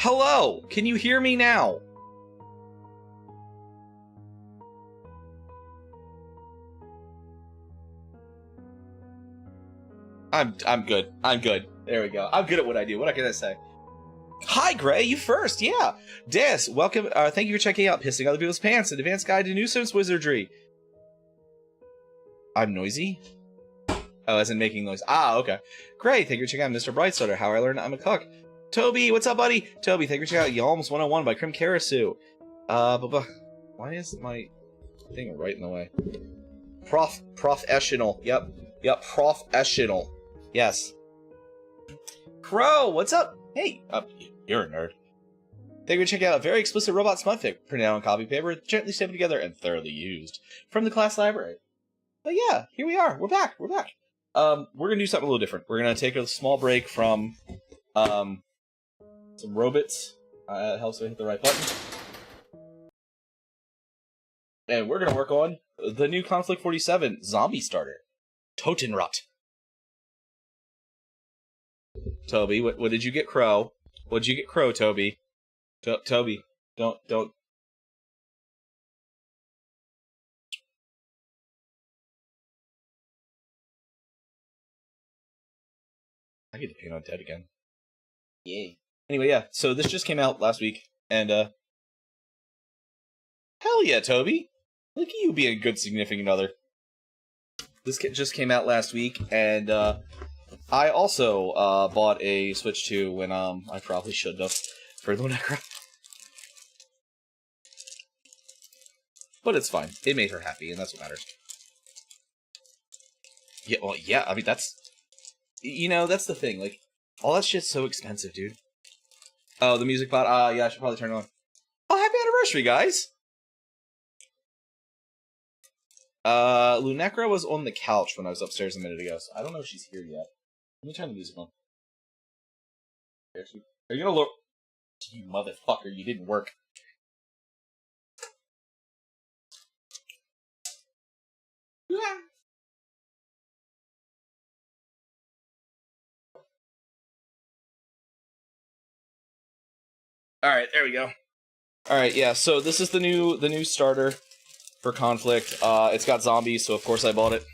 Hello! Can you hear me now? I'm good. I'm good. There we go. I'm good at what I do. What can I say? Hi, Gray. You first. Yeah. Des, welcome. Thank you for checking out Pissing Other People's Pants, an advanced guide to nuisance wizardry. I'm noisy? Oh, as in making noise. Ah, okay. Gray, thank you for checking out Mr. Brightstarter, How I Learned I'm a Cook. Toby, what's up, buddy? Toby, thank you for checking out Yalms 101 by Krim Karasu. Why is my thing right in the way? Professional. Yep, professional. Yes. Crow, what's up? Hey, you're a nerd. Thank you for checking out a very explicit robot smutfic, printed out on copy paper, gently stamped together, and thoroughly used from the class library. But yeah, here we are. We're back. We're back. We're gonna do something a little different. We're gonna take a small break from some robots. It helps me hit the right button. And we're gonna work on the new Konflikt 47 zombie starter, Totenrotte. Toby, what did you get, Crow? What did you get, Crow, Toby? Toby, don't. I get to paint on Ted again. Yay. Anyway, yeah, so this just came out last week, and, hell yeah, Toby! Look at you being a good significant other. This kit just came out last week, and, I also, bought a Switch 2 when, I probably shouldn't have, for Lunecra. But it's fine. It made her happy, and that's what matters. Yeah, well, yeah, I mean, that's... You know, that's the thing, like, all that shit's so expensive, dude. Oh, the music bot? Yeah, I should probably turn it on. Oh, happy anniversary, guys! Lunecra was on the couch when I was upstairs a minute ago, so I don't know if she's here yet. Let me turn the music on. Are you gonna look? You motherfucker, you didn't work. Yeah. Alright, there we go. Alright, yeah, so this is the new starter for Konflikt. It's got zombies, so of course I bought it.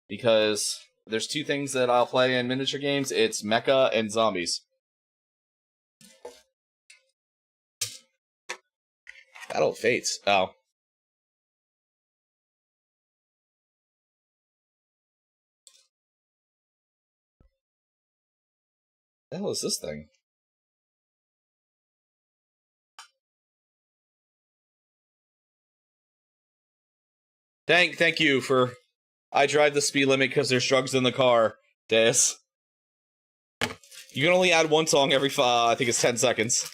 Because there's two things that I'll play in miniature games. It's mecha and zombies. Battle of Fates. Oh. What the hell is this thing? Thank you for... I drive the speed limit because there's drugs in the car, Des. You can only add one song every, I think it's 10 seconds.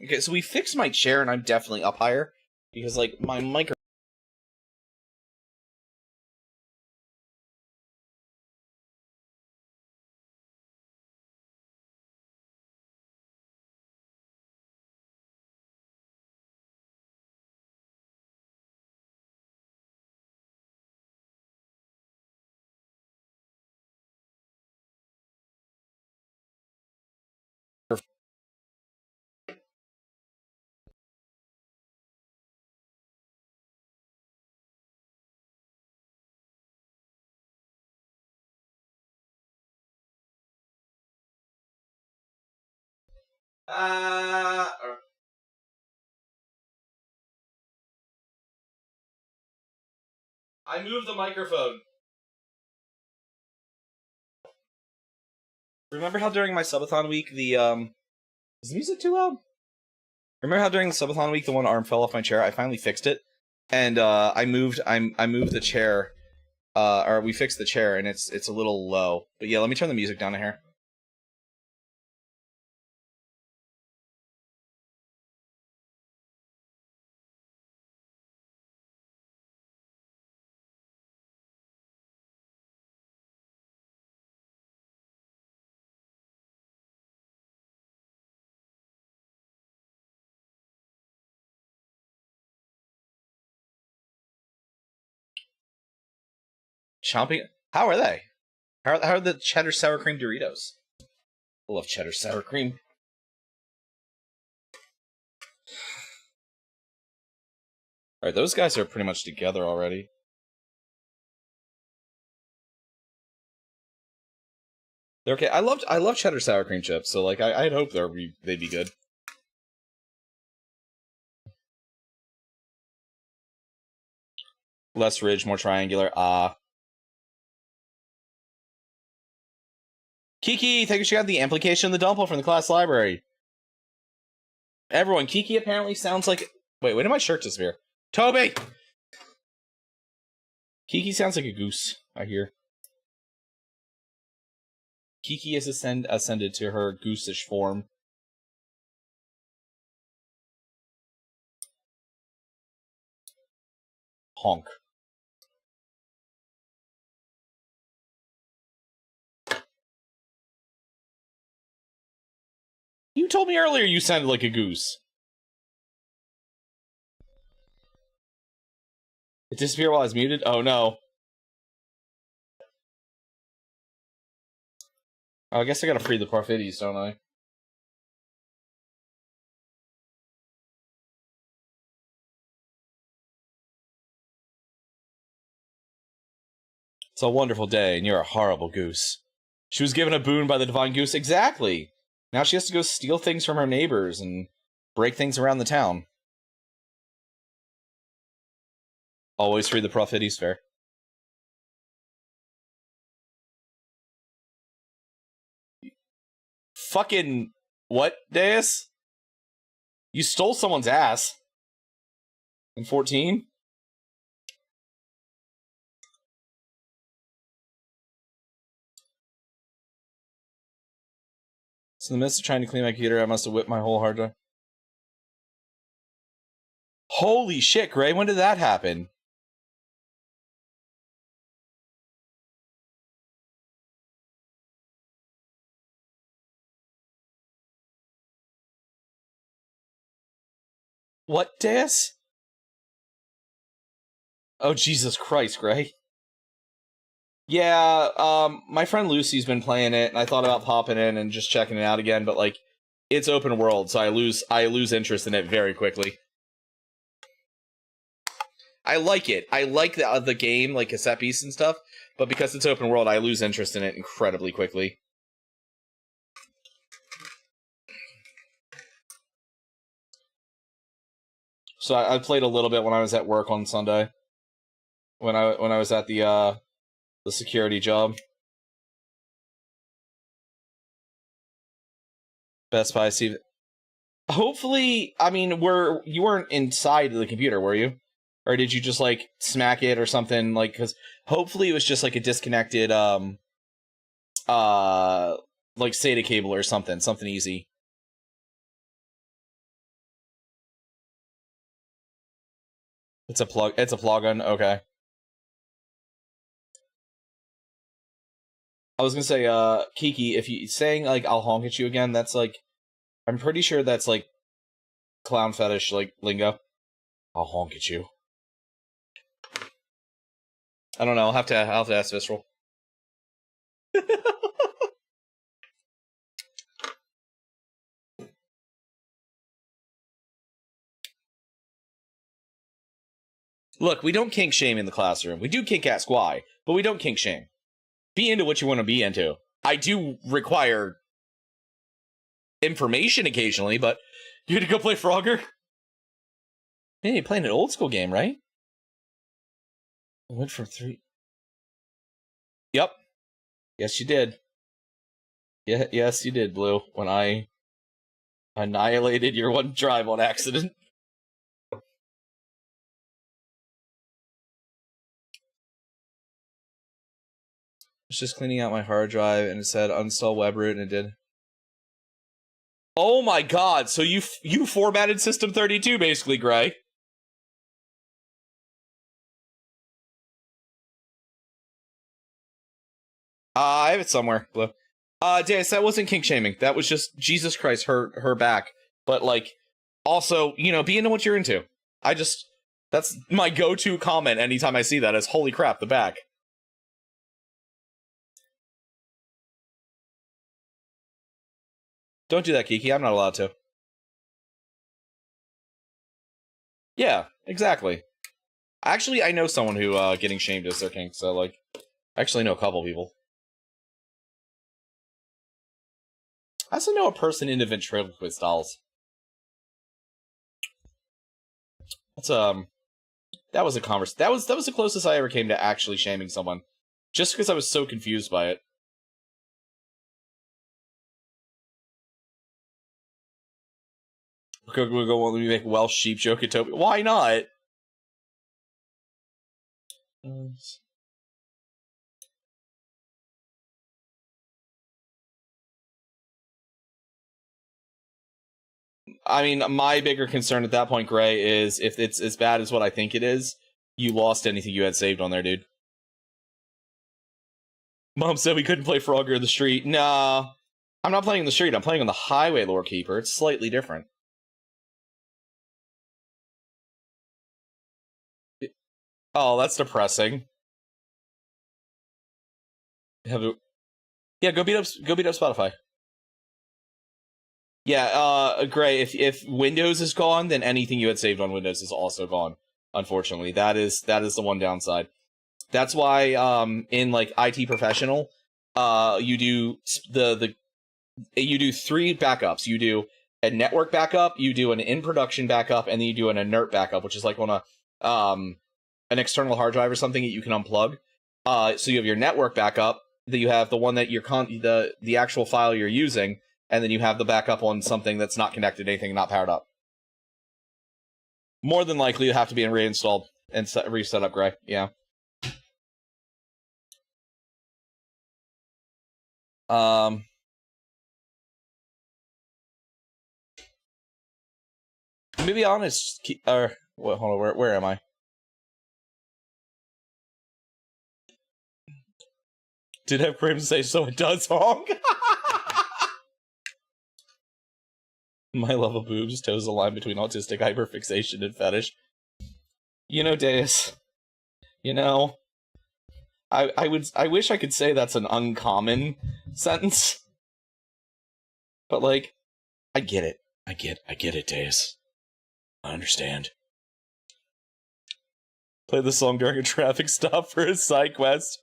Okay, so we fixed my chair, and I'm definitely up higher because, like, my microphone. I moved the microphone. Remember how during my subathon week, is the music too loud? Remember how during the subathon week, the one arm fell off my chair? I finally fixed it, and I moved the chair, or we fixed the chair, and it's a little low. But yeah, let me turn the music down here. Chomping. How are they? How are the cheddar sour cream Doritos? I love cheddar sour cream. Alright, those guys are pretty much together already. They're okay. I love cheddar sour cream chips, so like I'd hope they'd be good. Less ridge, more triangular. Kiki, thank you. She got the implication of the dumple from the class library. Everyone, Kiki apparently sounds like. Wait, when did my shirt disappear? Toby! Kiki sounds like a goose, I hear. Kiki has ascended to her goosish form. Honk. You told me earlier you sounded like a goose. It disappeared while I was muted? Oh no. Oh, I guess I gotta free the Parfides, don't I? It's a wonderful day, and you're a horrible goose. She was given a boon by the divine goose. Exactly! Now she has to go steal things from her neighbors and break things around the town. Always free the Parfides fair. Fucking... What, Deus? You stole someone's ass. In 14? So in the midst of trying to clean my computer, I must have whipped my whole hard drive. Holy shit, Gray, when did that happen? What, Deus? Oh, Jesus Christ, Gray. Yeah, my friend Lucy's been playing it, and I thought about popping in and just checking it out again, but, like, it's open world, so I lose interest in it very quickly. I like it. I like the game, like cassette piece and stuff, but because it's open world, I lose interest in it incredibly quickly. So I played a little bit when I was at work on Sunday. When I was at the security job. Best Buy, Steve. Hopefully, I mean, you weren't inside the computer, were you? Or did you just, like, smack it or something? Like, because hopefully it was just, like, a disconnected, like, SATA cable or something. Something easy. It's a plugin, okay. I was gonna say, Kiki, if you saying, like, I'll honk at you again, that's, like, I'm pretty sure that's, like, clown fetish, like, lingo. I'll honk at you. I don't know, I'll have to ask Visceral. Look, we don't kink shame in the classroom. We do kink ask why, but we don't kink shame. Be into what you want to be into. I do require information occasionally, but you had to go play Frogger? Hey, you're playing an old school game, right? I went from 3. Yep. Yes, you did. Yeah, yes, you did, Blue. When I annihilated your one drive on accident. I was just cleaning out my hard drive and it said uninstall WebRoot and it did. Oh my god, so you formatted System 32 basically, Gray. I have it somewhere, Blue. Deus, that wasn't kink shaming. That was just, Jesus Christ, her back. But, like, also, you know, be into what you're into. That's my go-to comment anytime I see that is, holy crap, the back. Don't do that, Kiki. I'm not allowed to. Yeah, exactly. Actually, I know someone who, getting shamed is their kink, so, like, I actually know a couple people. I also know a person into ventriloquist dolls. That's, that was a conversation. That was the closest I ever came to actually shaming someone. Just because I was so confused by it. We're gonna want me to make Welsh sheep joke at Toby. Why not? I mean, my bigger concern at that point, Gray, is if it's as bad as what I think it is, you lost anything you had saved on there, dude. Mom said we couldn't play Frogger in the street. Nah, I'm not playing in the street. I'm playing on the highway, Lore Keeper. It's slightly different. Oh, that's depressing. Yeah, go beat up Spotify. Yeah, Gray, if Windows is gone, then anything you had saved on Windows is also gone. Unfortunately, that is the one downside. That's why, in like IT professional, you do you do 3 backups. You do a network backup, you do an in-production backup, and then you do an inert backup, which is like on a an external hard drive or something that you can unplug. So you have your network backup, that you have the one that the actual file you're using, and then you have the backup on something that's not connected to anything, not powered up. More than likely, you have to be reinstalled and reset up, Gray. Yeah. To be honest, hold on, where am I? Did have Grim say so it does honk? My love of boobs toes the line between autistic hyperfixation and fetish. You know, Deus. You know, I wish I could say that's an uncommon sentence. But like, I get it. I get it, Deus. I understand. Play the song during a traffic stop for a side quest.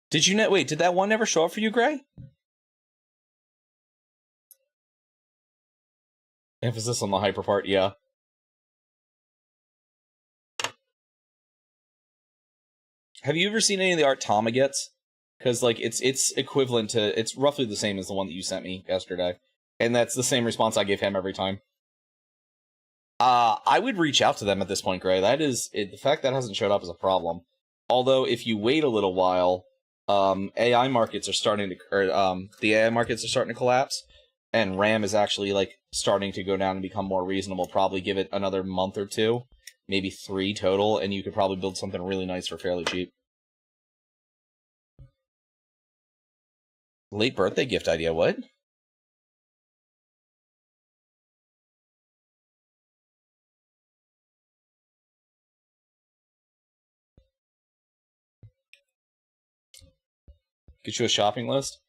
Did you wait, did that one never show up for you, Gray? Emphasis on the hyper part, yeah. Have you ever seen any of the art Tama gets? Because, like, it's equivalent to... It's roughly the same as the one that you sent me yesterday. And that's the same response I give him every time. I would reach out to them at this point, Gray. That is... the fact that hasn't showed up is a problem. Although, if you wait a little while... AI markets are starting to... the AI markets are starting to collapse. and RAM is actually like starting to go down and become more reasonable. Probably give it another month or two, maybe 3 total, and you could probably build something really nice for fairly cheap. Late birthday gift idea, what? Get you a shopping list?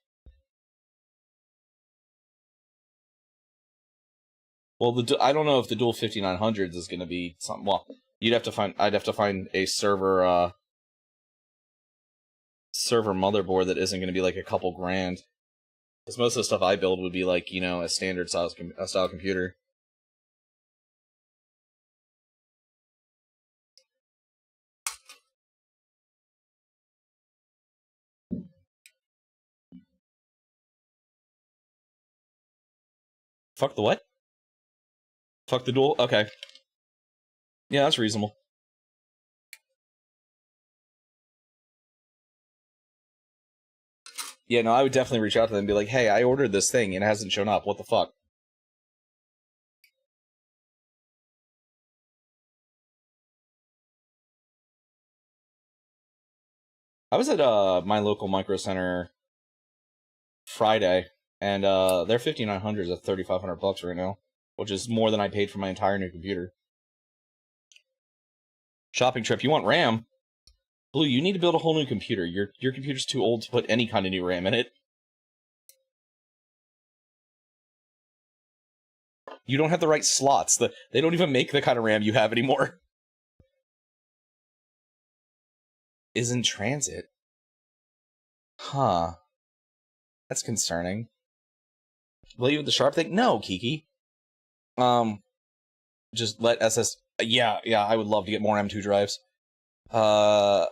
Well, I don't know if the dual 5900s is going to be something. Well, I'd have to find a server motherboard that isn't going to be like a couple grand. Because most of the stuff I build would be like, you know, a standard style computer. Fuck the what? Fuck the dual? Okay. Yeah, that's reasonable. Yeah, no, I would definitely reach out to them and be like, hey, I ordered this thing and it hasn't shown up. What the fuck? I was at my local micro center Friday, and their 5900s at $3,500 right now, which is more than I paid for my entire new computer. Shopping trip. You want RAM? Blue, you need to build a whole new computer. Your computer's too old to put any kind of new RAM in it. You don't have the right slots. They don't even make the kind of RAM you have anymore. Is in transit. Huh. That's concerning. Will you with the sharp thing? No, Kiki. Just let SS. Yeah, I would love to get more M2 drives. More.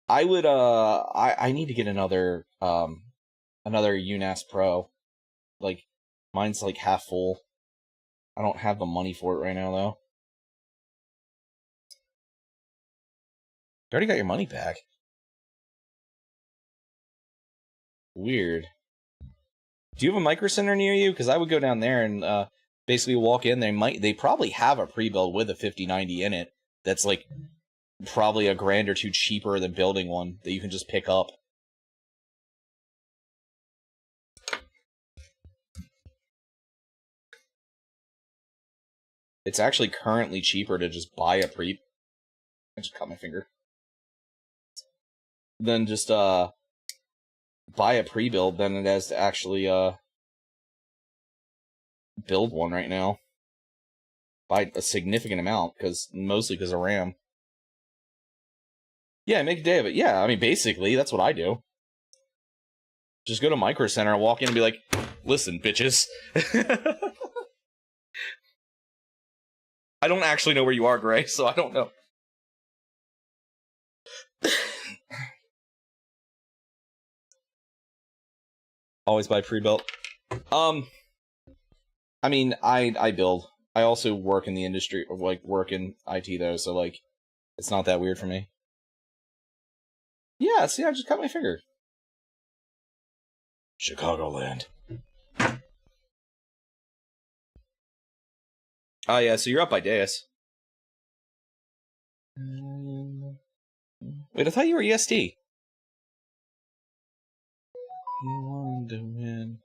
I would. I need to get another UNAS Pro. Like, mine's like half full. I don't have the money for it right now, though. You already got your money back. Weird. Do you have a micro center near you? Because I would go down there and basically walk in. They probably have a pre-build with a 5090 in it. That's like probably a grand or two cheaper than building one that you can just pick up. It's actually currently cheaper to just buy a pre. I just cut my finger. Than just buy a pre-build than it is to actually build one right now. By a significant amount, mostly because of RAM. Yeah, make a day of it. Yeah, I mean, basically, that's what I do. Just go to Micro Center and walk in and be like, listen, bitches. I don't actually know where you are, Gray, so I don't know. Always buy pre-built. I mean, I build. I also work in the industry, or like work in IT though, so like, it's not that weird for me. Yeah, see, I just cut my finger. Chicagoland. Oh yeah, so you're up by Deus. Wait, I thought you were EST. You want to win.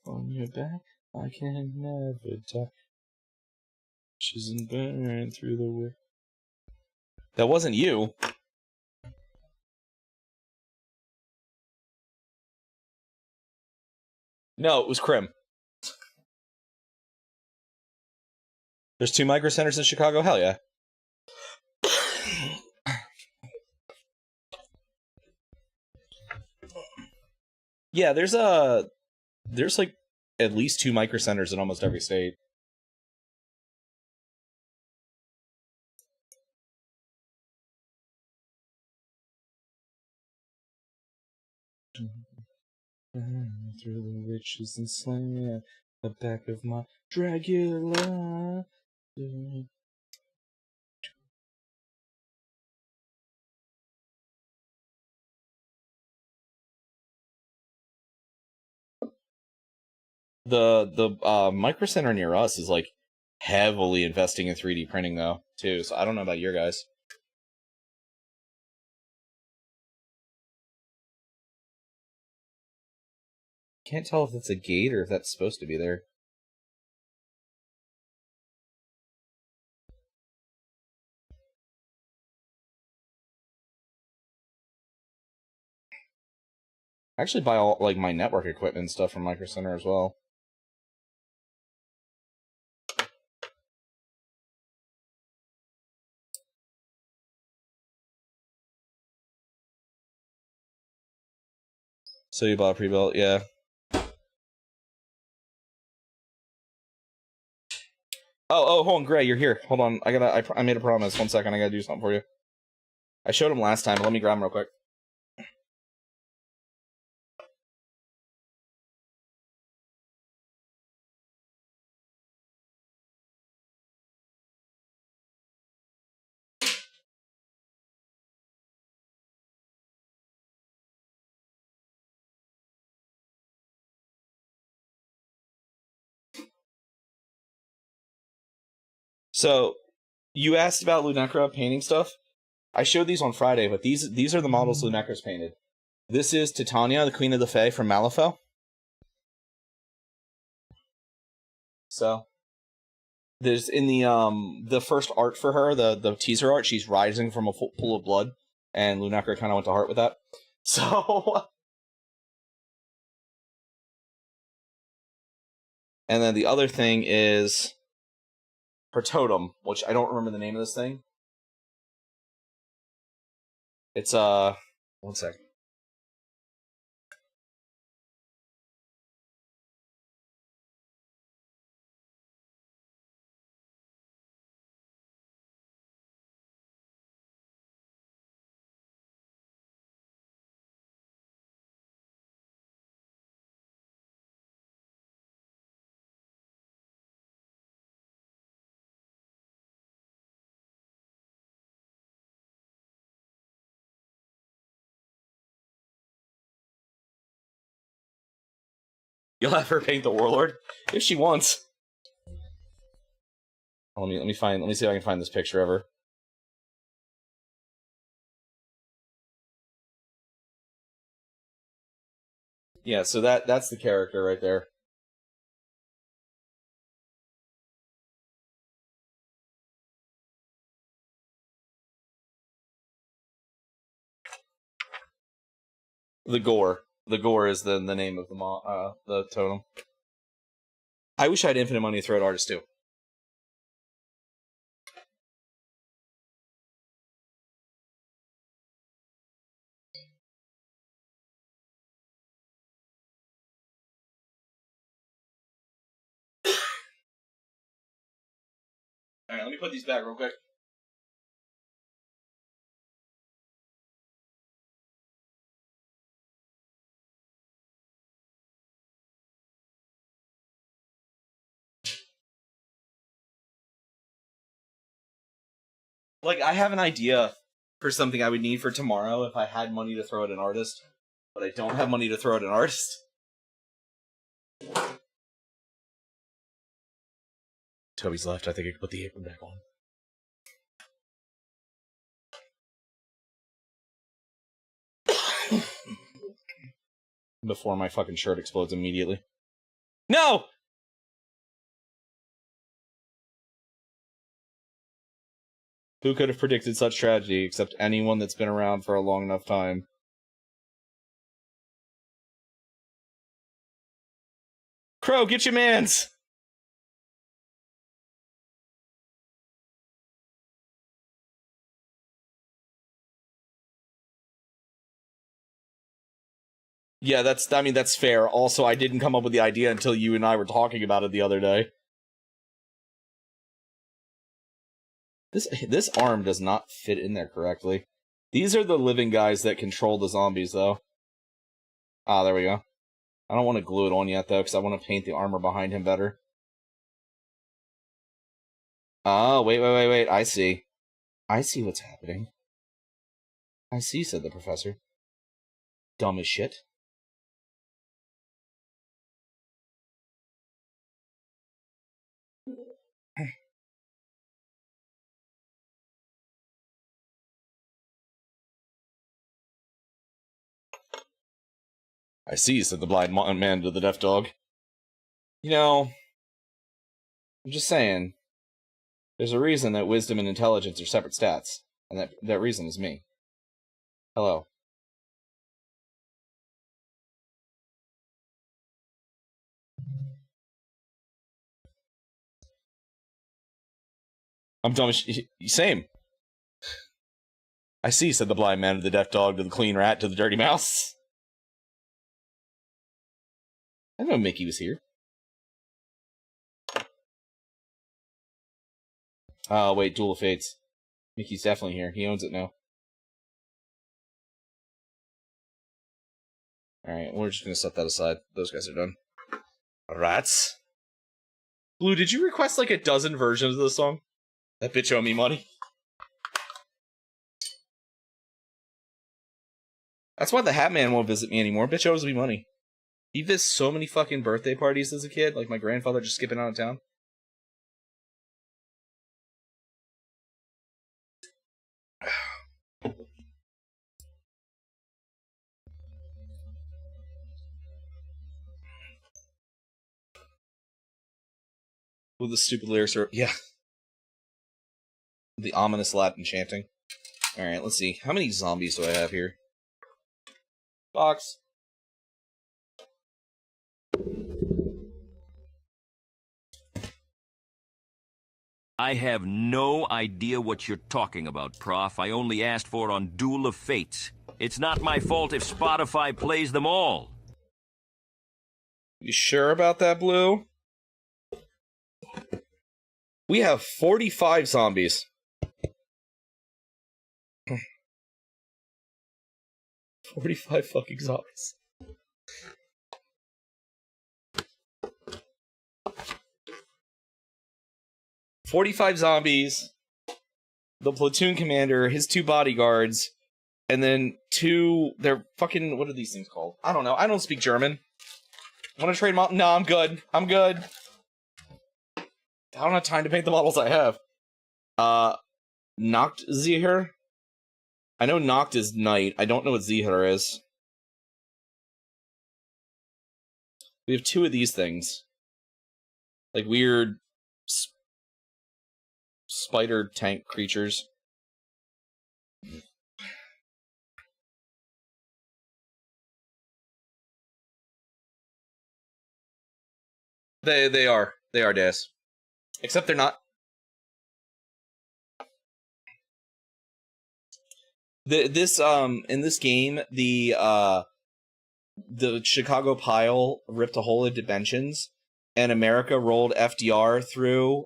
On your back, I can never die. She's burn through the wind. That wasn't you. No, it was Krim. There's 2 micro centers in Chicago? Hell yeah. Yeah, there's like at least 2 micro centers in almost every state. Through the witches and slaying. The back of my Dracula. The Micro Center near us is like heavily investing in 3D printing though, too. So I don't know about your guys. Can't tell if it's a gate or if that's supposed to be there. I actually buy all like my network equipment and stuff from Micro Center as well. So you bought a pre-built, yeah. Oh, hold on, Gray, you're here. Hold on, I made a promise. 1 second, I gotta do something for you. I showed him last time, but let me grab him real quick. So, you asked about Lunecra painting stuff. I showed these on Friday, but these are the models Lunecra's painted. This is Titania, the Queen of the Fae from Malifaux. So, there's in the first art for her, the teaser art, she's rising from a pool of blood, and Lunecra kind of went to heart with that. So, and then the other thing is her totem, which I don't remember the name of this thing. It's 1 second. You'll have her paint the Warlord if she wants. Let me see if I can find this picture of her. Yeah, so that's the character right there. The Gore. The Gore is the name of the totem. I wish I had infinite money to throw at artists too. Alright, let me put these back real quick. Like, I have an idea for something I would need for tomorrow if I had money to throw at an artist, but I don't have money to throw at an artist. Toby's left. I think I can put the apron back on. Before my fucking shirt explodes immediately. No! Who could have predicted such tragedy except anyone that's been around for a long enough time? Crow, get your mans! Yeah, that's fair. Also, I didn't come up with the idea until you and I were talking about it the other day. This arm does not fit in there correctly. These are the living guys that control the zombies, though. Ah, there we go. I don't want to glue it on yet, though, because I want to paint the armor behind him better. Oh, wait. I see. I see what's happening. I see, said the professor. Dumb as shit. I see, said the blind man to the deaf dog. You know, I'm just saying, there's a reason that wisdom and intelligence are separate stats, and that reason is me. Hello. I'm dumb as same. I see, said the blind man to the deaf dog to the clean rat to the dirty mouse. I didn't know Mickey was here. Oh, wait, Duel of Fates. Mickey's definitely here. He owns it now. Alright, we're just gonna set that aside. Those guys are done. Rats. Blue, did you request like a dozen versions of the song? That bitch owe me money. That's why the Hat Man won't visit me anymore. Bitch owes me money. He visits so many fucking birthday parties as a kid, like my grandfather just skipping out of town. With the stupid lyrics are, yeah. The ominous Latin chanting. Alright, let's see. How many zombies do I have here? Box. I have no idea what you're talking about, Prof. I only asked for it on Duel of Fates. It's not my fault if Spotify plays them all. You sure about that, Blue? We have 45 zombies. 45 fucking zombies. "45 zombies, the platoon commander, his 2 bodyguards, and then 2... They're fucking... What are these things called? I don't know. I don't speak German. Want to trade model? No, I'm good. I'm good. I don't have time to paint the models I have. Nachtseher? I know Nacht is night. I don't know what Zeher is. We have 2 of these things. Like weird... spider tank creatures. They are. They are Deus. Except they're not. In this game, the Chicago Pile ripped a hole into dimensions, and America rolled FDR through,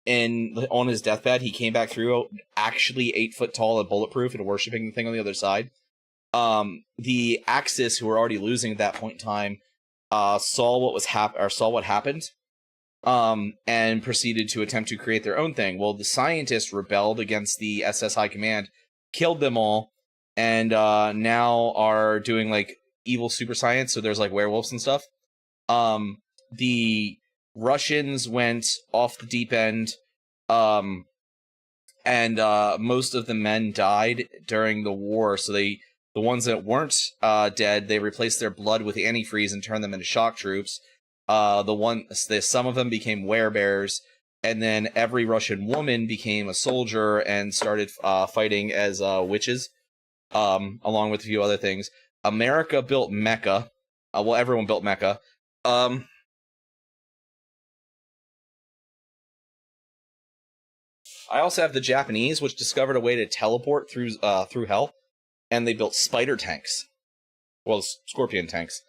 and on his deathbed, he came back through, actually 8 foot tall and bulletproof, and worshipping the thing on the other side. The Axis, who were already losing at that point in time, saw what happened, and proceeded to attempt to create their own thing. Well, the scientists rebelled against the SS High Command, killed them all, and now are doing like evil super science. So there's like werewolves and stuff. The Russians went off the deep end, and most of the men died during the war. So the ones that weren't dead, they replaced their blood with antifreeze and turned them into shock troops. Some of them became werebears, and then every Russian woman became a soldier and started fighting as witches, along with a few other things. America built Mecca. Well, everyone built Mecca. I also have the Japanese, which discovered a way to teleport through hell, and they built spider tanks. Well, scorpion tanks.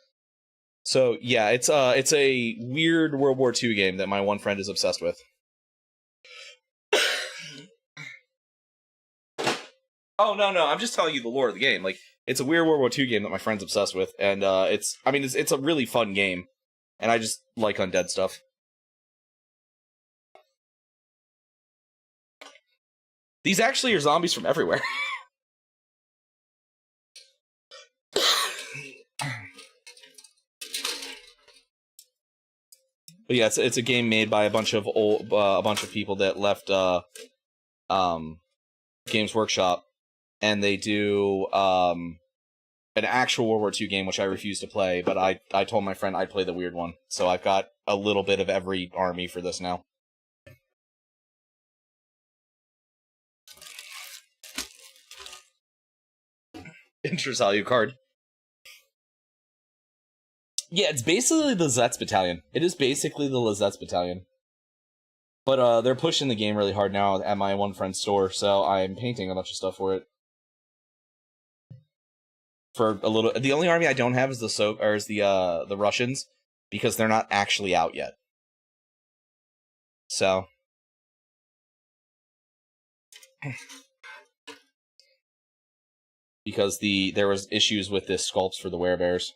So yeah, it's a weird World War II game that my one friend is obsessed with. Oh no, I'm just telling you the lore of the game. Like, It's a weird World War II game that my friend's obsessed with, and it's a really fun game, and I just like undead stuff. These actually are zombies from everywhere. But yeah, it's a game made by a bunch of people that left Games Workshop, and they do an actual World War II game, which I refuse to play. But I told my friend I'd play the weird one, so I've got a little bit of every army for this now. Interest value card. Yeah, it's basically the Zetz Battalion. It is basically the Zetz Battalion. But they're pushing the game really hard now at my one friend's store, so I'm painting a bunch of stuff for it. For a little, the only army I don't have is the Russians, because they're not actually out yet. So because there was issues with the sculpts for the werebears.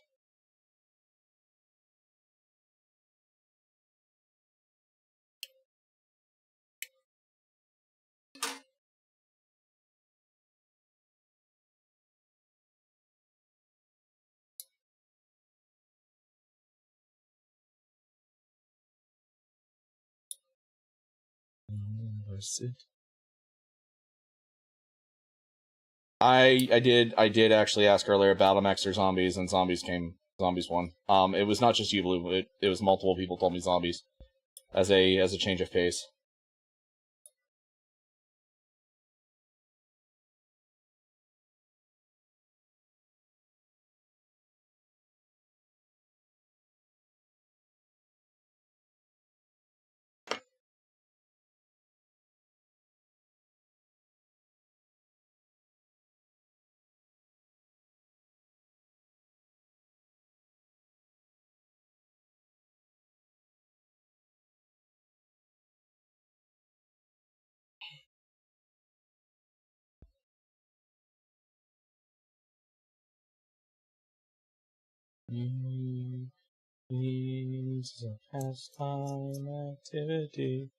I did actually ask earlier about Battle or zombies, and zombies won. It was not just you, Blue. It was multiple people told me zombies as a change of pace. It's a pastime activity.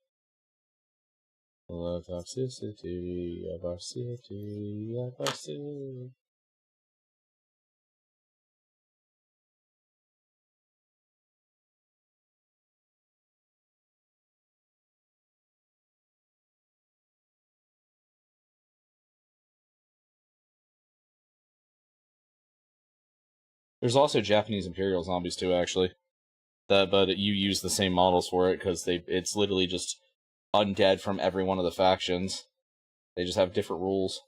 The toxicity of our city, There's also Japanese Imperial zombies too, actually. But you use the same models for it because it's literally just undead from every one of the factions. They just have different rules.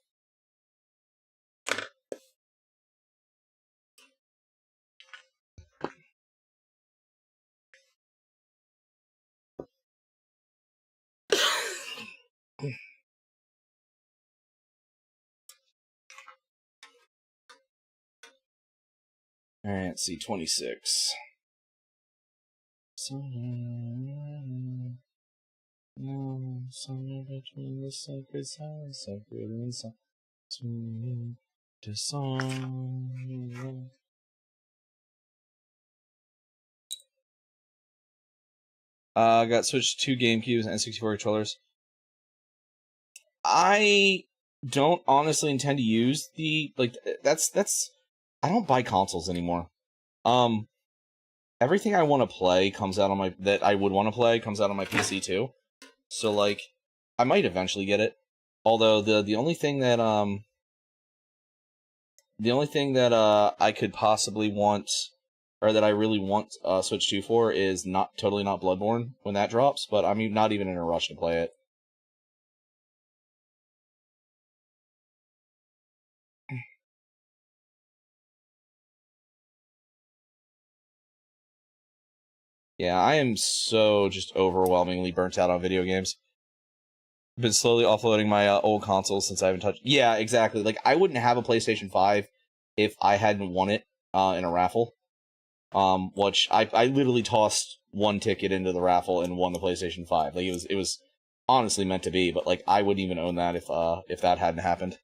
Alright, let's see, 26. Somewhere between the sacred silence, sacred and sweet to song. Got switched to GameCubes and N64 controllers. I don't honestly intend to use that's I don't buy consoles anymore. Everything I want to play comes out on that I would want to play comes out on my PC too. So like I might eventually get it. Although the only thing that I could possibly want, or that I really want Switch 2 for, is totally not Bloodborne when that drops, but I'm not even in a rush to play it. Yeah, I am so just overwhelmingly burnt out on video games. I've been slowly offloading my old consoles since I haven't touched... Yeah, exactly. Like, I wouldn't have a PlayStation 5 if I hadn't won it in a raffle. Which I literally tossed one ticket into the raffle and won the PlayStation 5. Like, it was honestly meant to be, but like I wouldn't even own that if that hadn't happened.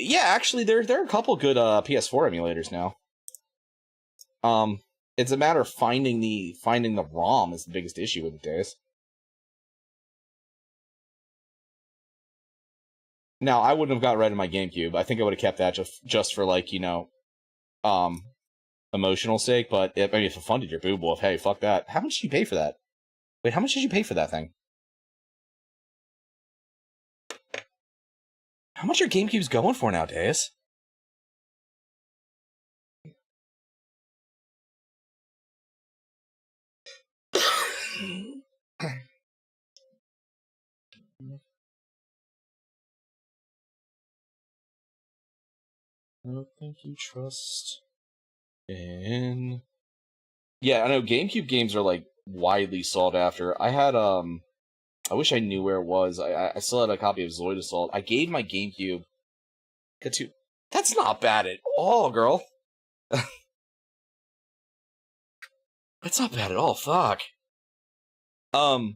Yeah, actually, there are a couple good PS4 emulators now. It's a matter of finding the ROM is the biggest issue with the days. Now, I wouldn't have got rid of my GameCube. I think I would have kept that just for, like, emotional sake. But if it funded your boob wolf, hey, fuck that. How much did you pay for that? Wait, how much did you pay for that thing? How much are GameCubes going for nowadays? I don't think you trust in... Yeah, I know GameCube games are, like, widely sought after. I had, I wish I knew where it was. I still had a copy of Zoid Assault. I gave my GameCube to... That's not bad at all, girl. That's not bad at all, fuck. I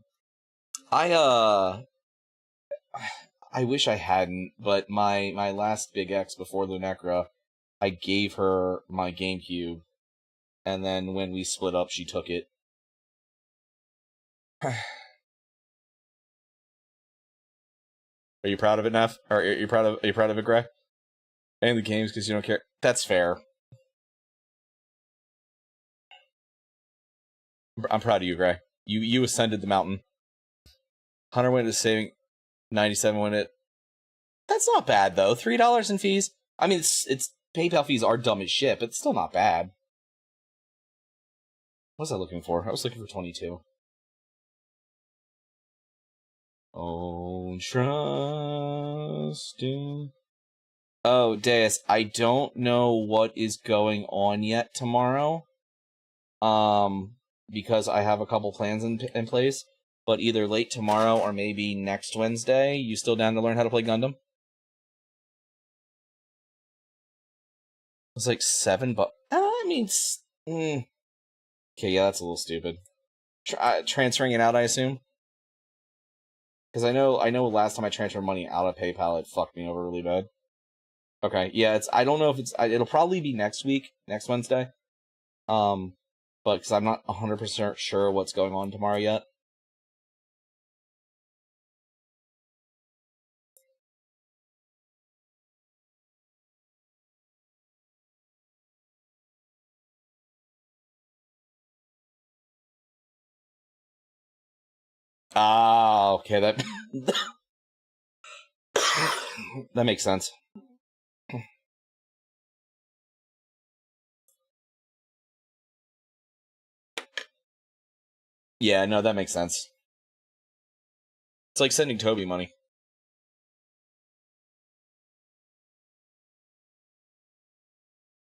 wish I hadn't, but my last big ex before Lunecra, I gave her my GameCube, and then when we split up, she took it. Are you proud of it, Neff? Or are you proud of it, Gray? And the games because you don't care. That's fair. I'm proud of you, Gray. You ascended the mountain. 100 went to saving, 97 went it. That's not bad though. $3 in fees. I mean, it's PayPal fees are dumb as shit, but it's still not bad. What was I looking for? I was looking for 22. Oh, trusting. Oh, Deus, I don't know what is going on yet tomorrow. Because I have a couple plans in place, but either late tomorrow or maybe next Wednesday. You still down to learn how to play Gundam? It's like $7. I mean, okay, yeah, that's a little stupid. Transferring it out, I assume. Because I know last time I transferred money out of PayPal, it fucked me over really bad. Okay, yeah, I don't know if it'll probably be next week, next Wednesday. But because I'm not 100% sure what's going on tomorrow yet. Ah, okay, that that makes sense. Yeah, no, that makes sense. It's like sending Toby money.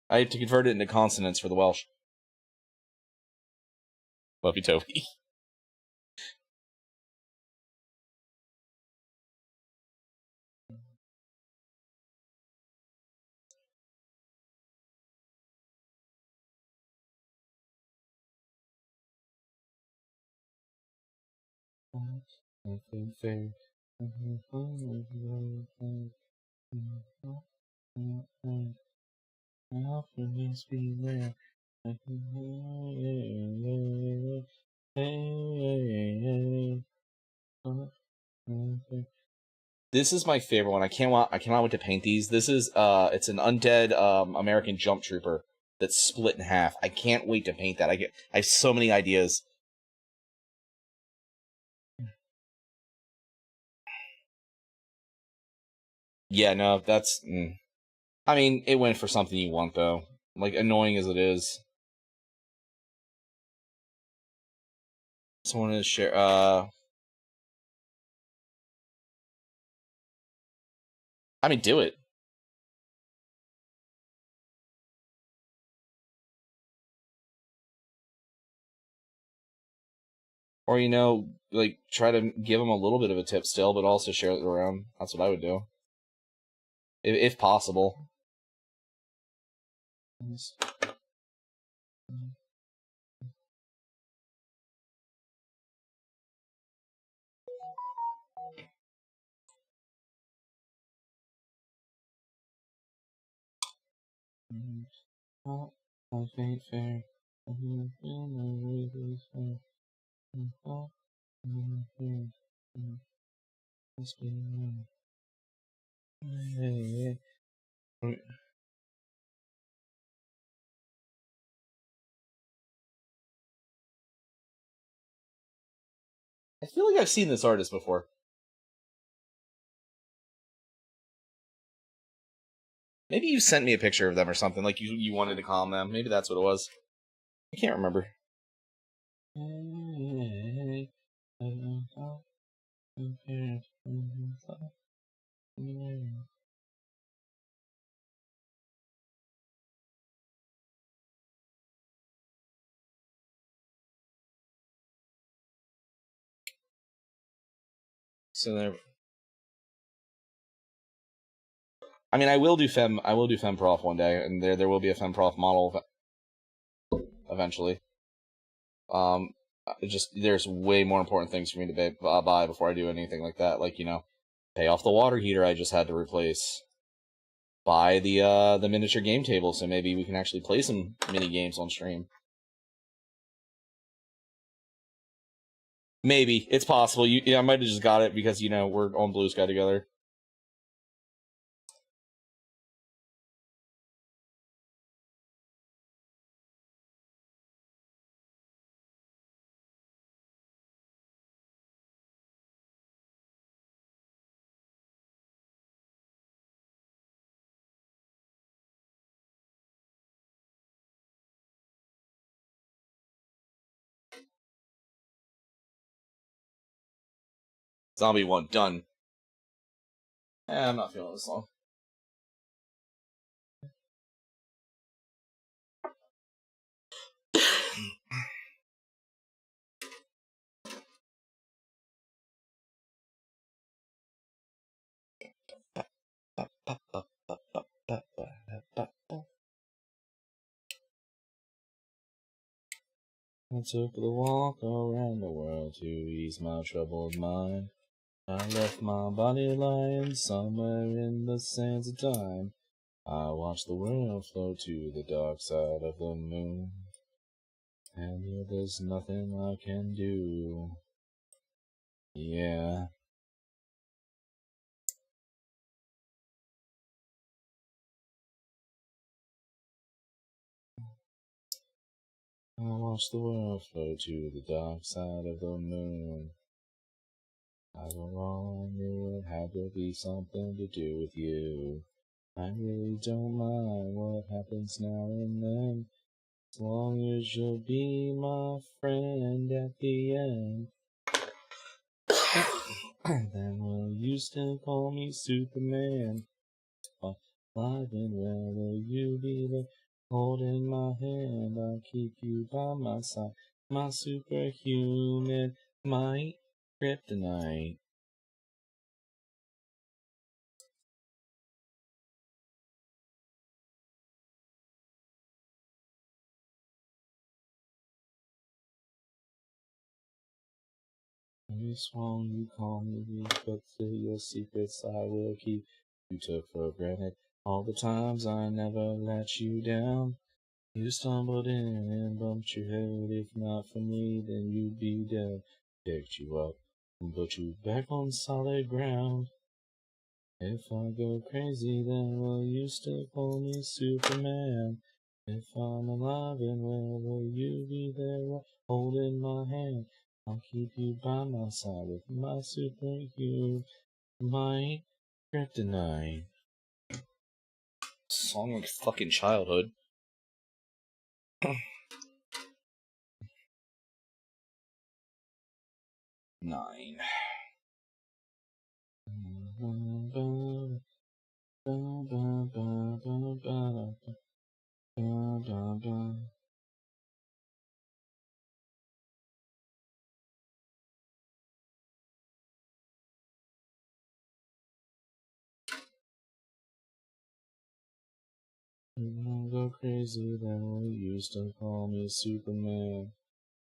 I have to convert it into consonants for the Welsh. Love you, Toby. This is my favorite one. I cannot wait to paint these. This is it's an undead American jump trooper that's split in half. I can't wait to paint that. I have so many ideas. Yeah, no, that's I mean, it went for something you want though. Like annoying as it is. Someone to share I mean, do it. Or, like, try to give them a little bit of a tip still, but also share it around. That's what I would do. If possible. My fate fair. I feel like I've seen this artist before. Maybe you sent me a picture of them or something, like you wanted to calm them. Maybe that's what it was. I can't remember. So there. I mean, I will do FemProf one day, and there will be a FemProf model eventually. Just there's way more important things for me to buy before I do anything like that. Like, pay off the water heater I just had to replace. Buy the miniature game table so maybe we can actually play some mini games on stream. Maybe it's possible. I might have just got it because we're on Blue Sky together. Zombie 1 done. I'm not feeling this long. I took a walk around the world to ease my troubled mind. I left my body lying somewhere in the sands of time. I watched the world flow to the dark side of the moon. And there's nothing I can do. Yeah. I watched the world flow to the dark side of the moon. I was wrong, it would have to be something to do with you. I really don't mind what happens now and then, as long as you'll be my friend at the end. Then will you still call me Superman? Alive and well, will you be there holding my hand? I'll keep you by my side, my superhuman might, kryptonite. You swung, you call me, but to your secrets I will keep. You took for granted all the times I never let you down. You stumbled in and bumped your head. If not for me, then you'd be dead. Picked you up and put you back on solid ground. If I go crazy, then will you still call me Superman? If I'm alive and well, will you be there holding my hand? I'll keep you by my side with my superhuman might, kryptonite. Song like fucking childhood. 9. I'll go crazy, then will you still call me Superman?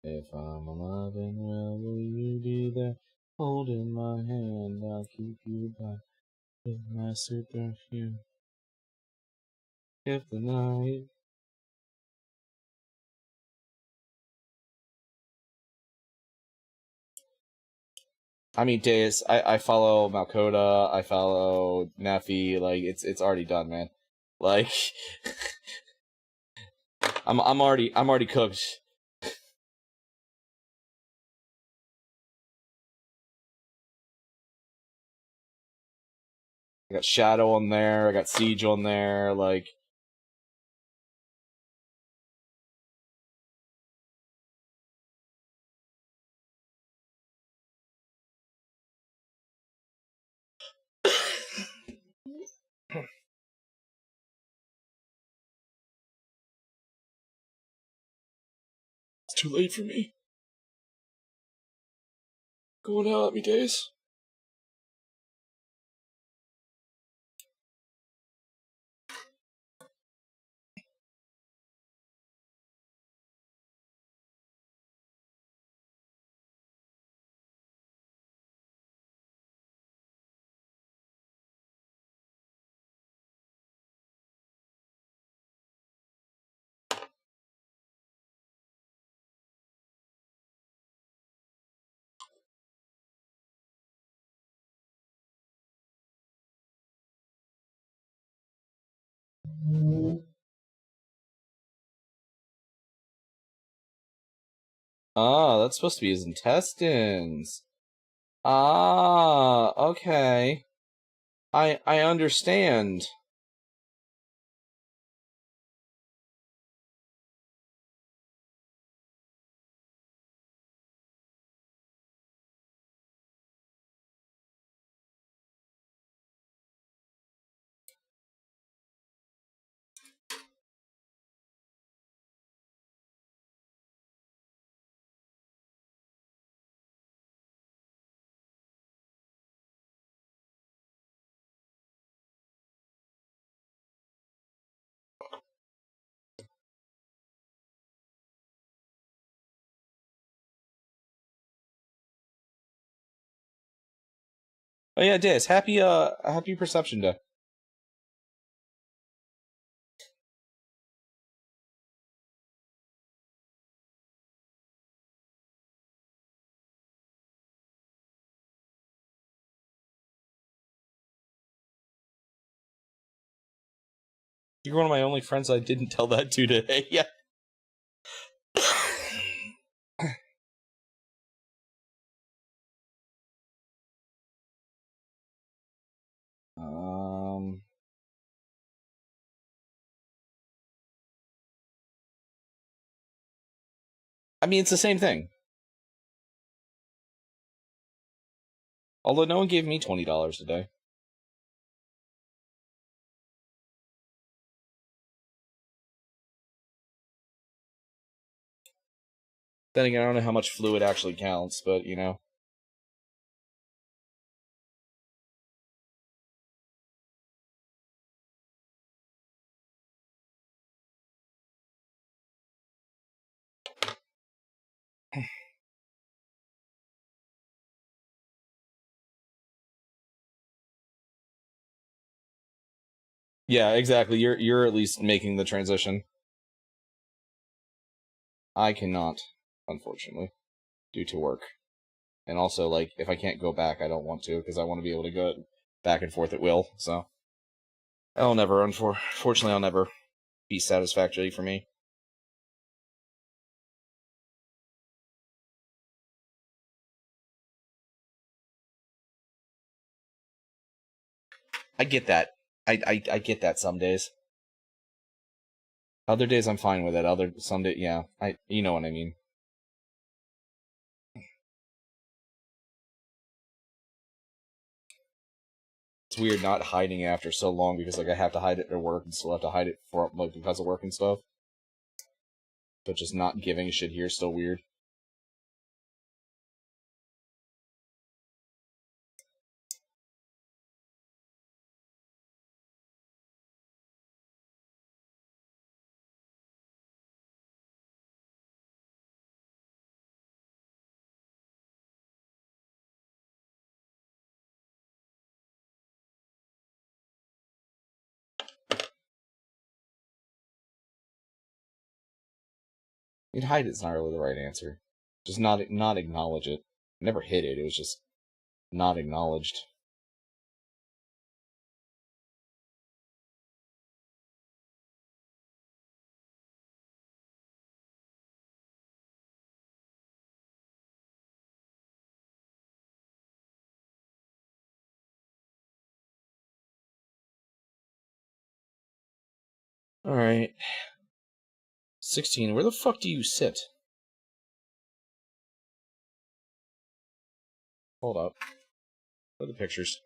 If I'm alive and well, will you be there holding my hand? I'll keep you by with my superhuman. If the night. I mean, Deus, I follow Malkoda, I follow Neffy, like, it's already done, man. Like, I'm already cooked. I got Shadow on there, I got Siege on there, like... It's too late for me. Go on out at me, Days. Ah, that's supposed to be his intestines. Ah, okay. I understand. Oh yeah, Diz, happy Perception Day. You're one of my only friends I didn't tell that to today. Yeah. I mean, it's the same thing. Although no one gave me $20 today. Then again, I don't know how much fluid actually counts, but you know. Yeah, exactly. You're at least making the transition. I cannot, unfortunately, due to work. And also, like, if I can't go back, I don't want to, because I want to be able to go back and forth at will, so. Fortunately, I'll never be satisfactory for me. I get that. I get that some days. Other days I'm fine with it. Some days, yeah. You know what I mean. It's weird not hiding after so long because like I have to hide it at work and still have to hide it for like because of work and stuff. But just not giving a shit here is still weird. You'd hide it's not really the right answer. Just not acknowledge it. Never hid it. It was just not acknowledged. Alright. 16. Where the fuck do you sit? Hold up. Look at the pictures.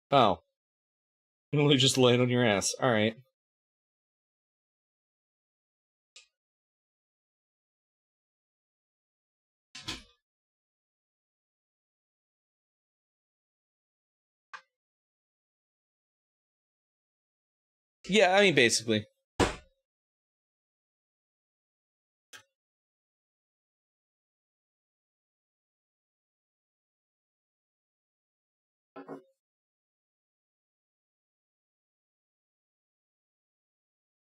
Oh. You literally just laid on your ass. Alright. Yeah, I mean, basically.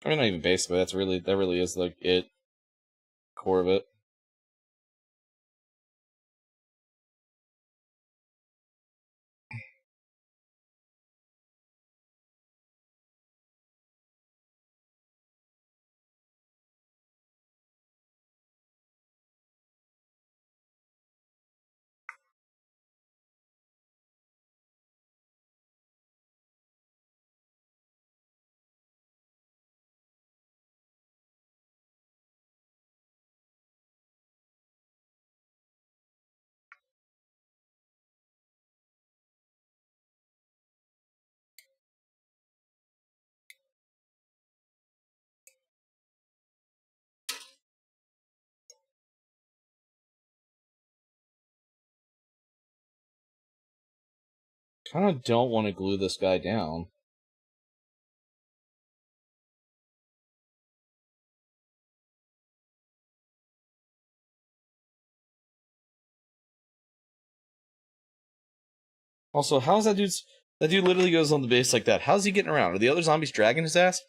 I mean, not even basically. That really is like it. Core of it. Kind of don't want to glue this guy down. Also, how's that dude's... That dude literally goes on the base like that. How's he getting around? Are the other zombies dragging his ass?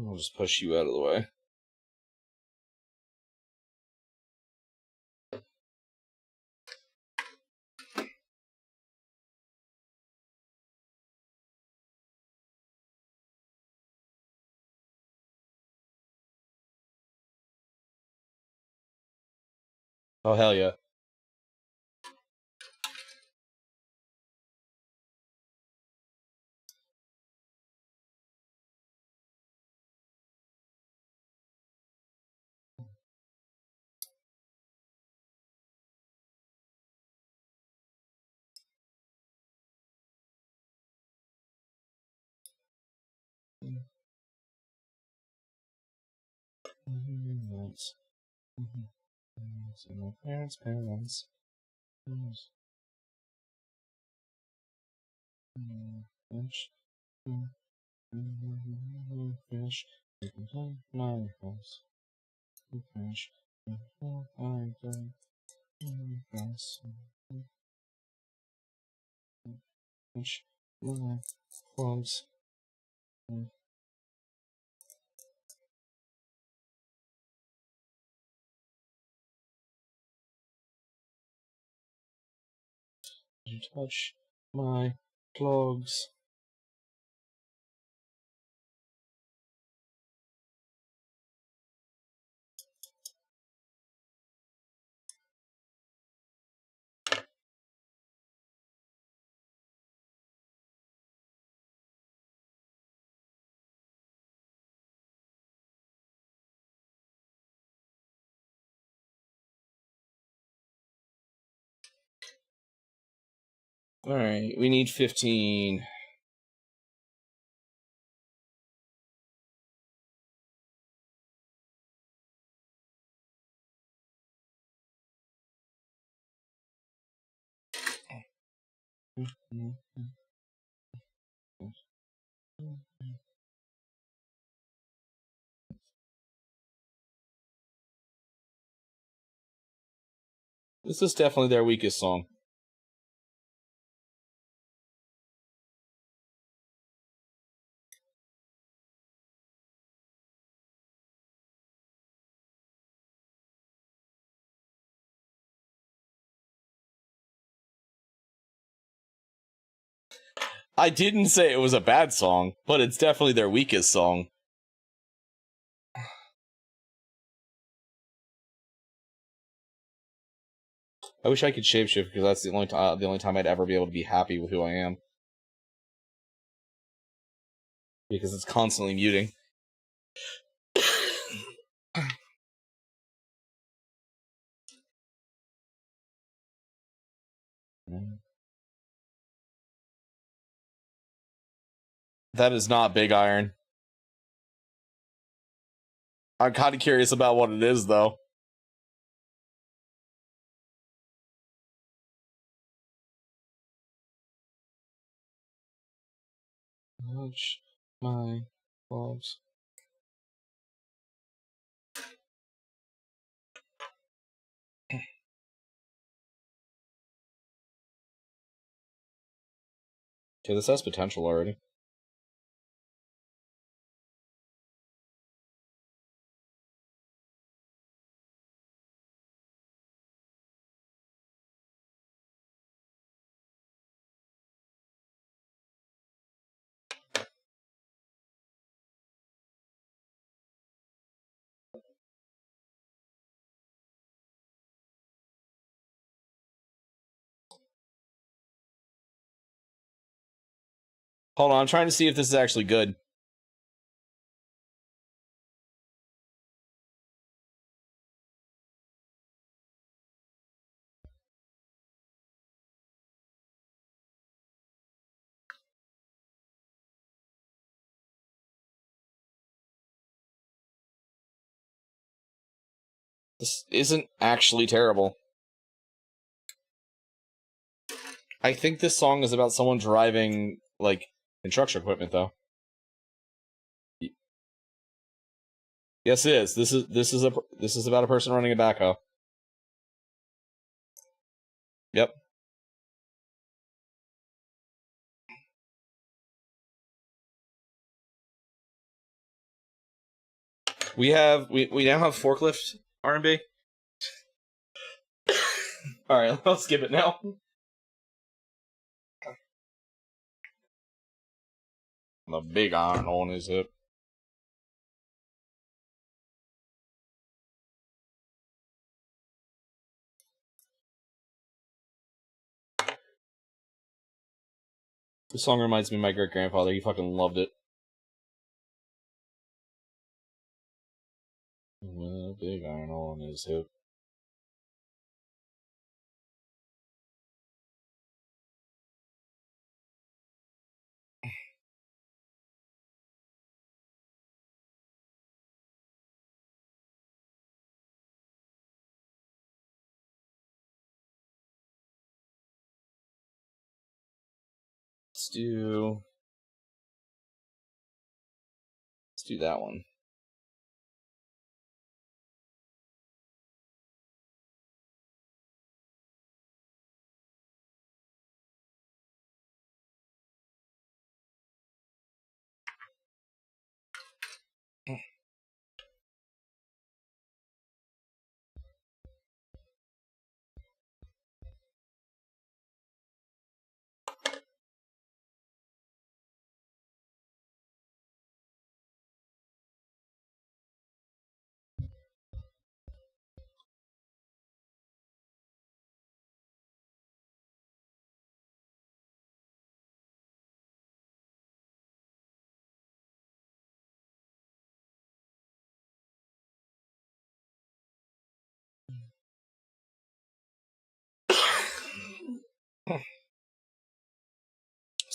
I'll just push you out of the way. Oh, hell yeah. My parents' parents. Fish. Fish. You can have my house. Fish. I don't. Fish. My clothes. You touch my clogs. Alright, we need 15. This is definitely their weakest song. I didn't say it was a bad song, but it's definitely their weakest song. I wish I could shapeshift because that's the only time I'd ever be able to be happy with who I am. Because it's constantly muting. That is not Big Iron. I'm kind of curious about what it is, though. Watch my vlogs. Okay, this has potential already. Hold on, I'm trying to see if this is actually good. This isn't actually terrible. I think this song is about someone driving, like, construction equipment, though. Yes, it is. This is about a person running a backhoe. Yep. We now have forklift R&B. All right, I'll skip it now. The big iron on his hip. This song reminds me of my great grandfather. He fucking loved it. With a big iron on his hip. Let's do that one.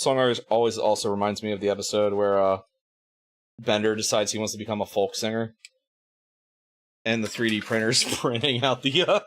song always also reminds me of the episode where Bender decides he wants to become a folk singer, and the 3D printer's printing out the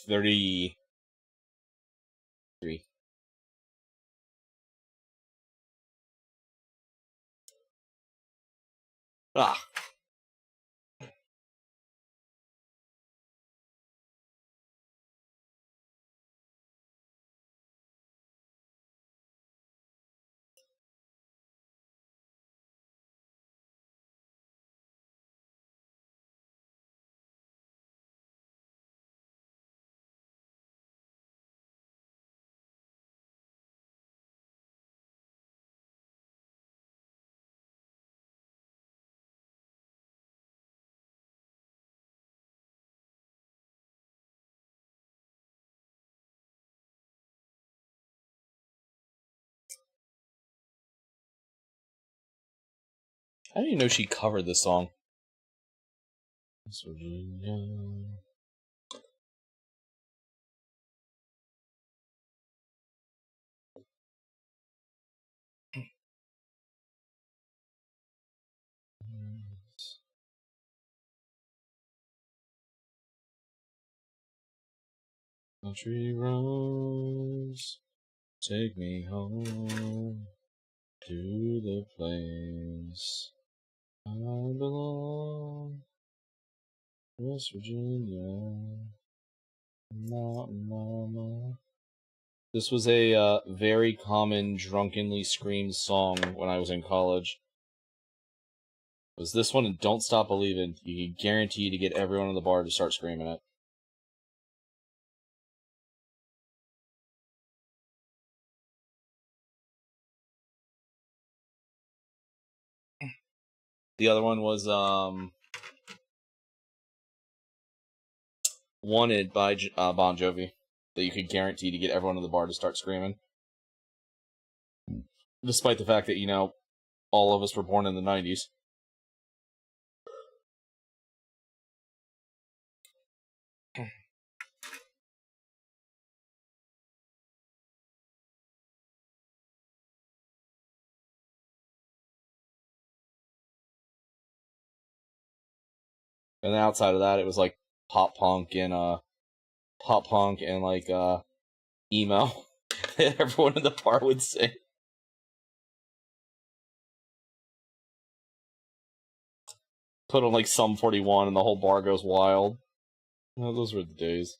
$33. Ah. I didn't even know she covered this song. Country roads, take me home to the place I belong. West Virginia, Mountain Mama. This was a very common drunkenly screamed song when I was in college. It was this one and Don't Stop Believin'. You could guarantee to get everyone in the bar to start screaming it. The other one was Wanted by Bon Jovi, that you could guarantee to get everyone in the bar to start screaming. Despite the fact that, you know, all of us were born in the 90s. And then outside of that, it was like pop punk and like emo that everyone in the bar would sing. Put on like Sum 41 and the whole bar goes wild. Oh, those were the days.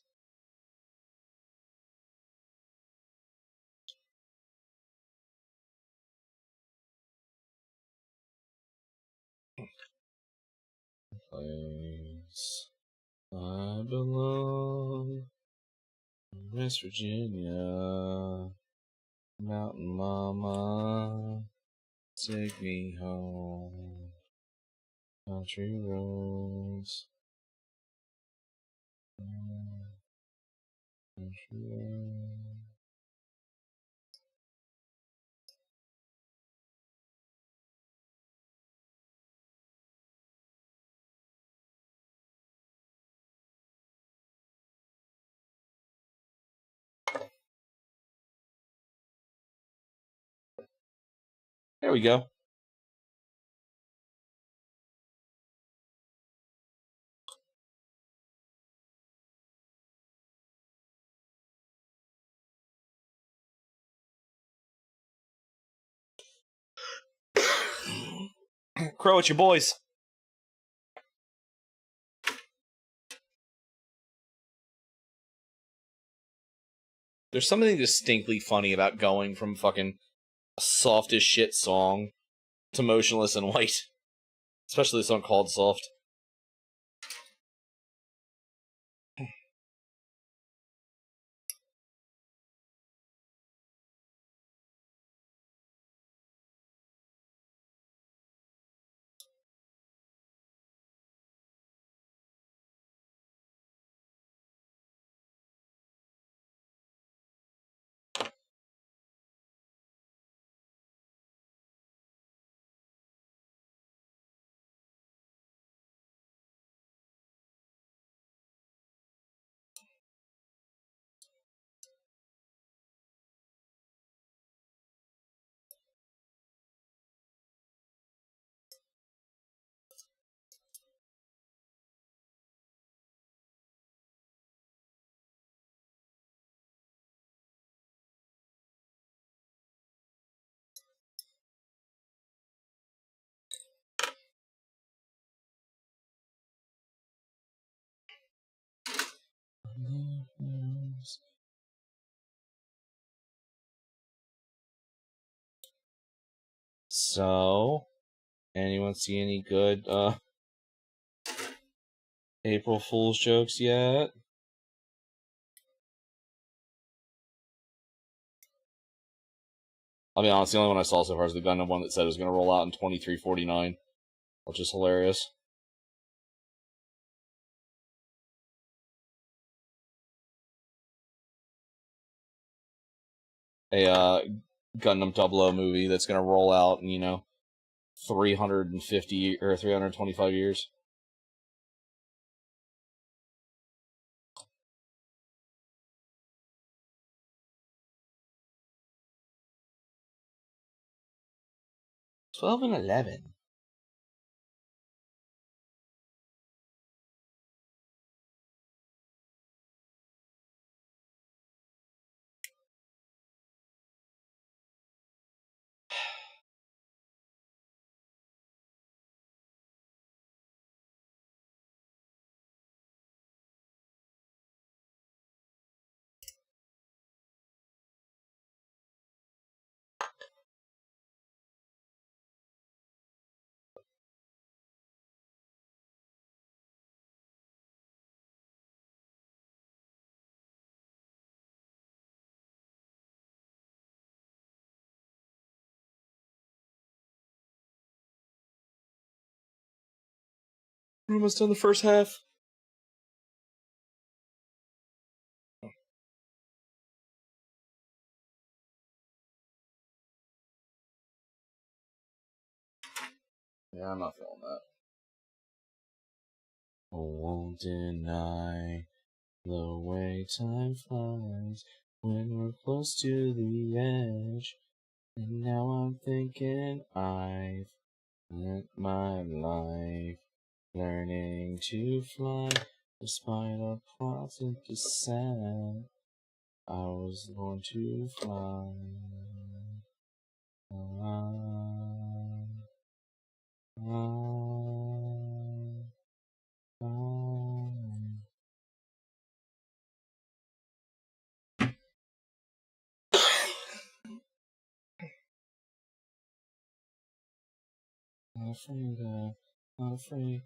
Place I belong, West Virginia, Mountain Mama, take me home, country roads, country roads. There we go. Crow, it's your boys. There's something distinctly funny about going from fucking a soft as shit song to Motionless in White. Especially the song called Soft. So, anyone see any good April Fool's jokes yet? I'll be honest, the only one I saw so far is the Gundam one that said it was going to roll out in 2349, which is hilarious. A Gundam 00 movie that's going to roll out in, 350 or 325 years. $12 and $11. We're almost done the first half. Yeah, I'm not feeling that. I won't deny the way time flies when we're close to the edge. And now I'm thinking I've spent my life learning to fly despite a plotted descent. I was born to fly. Not afraid of, not afraid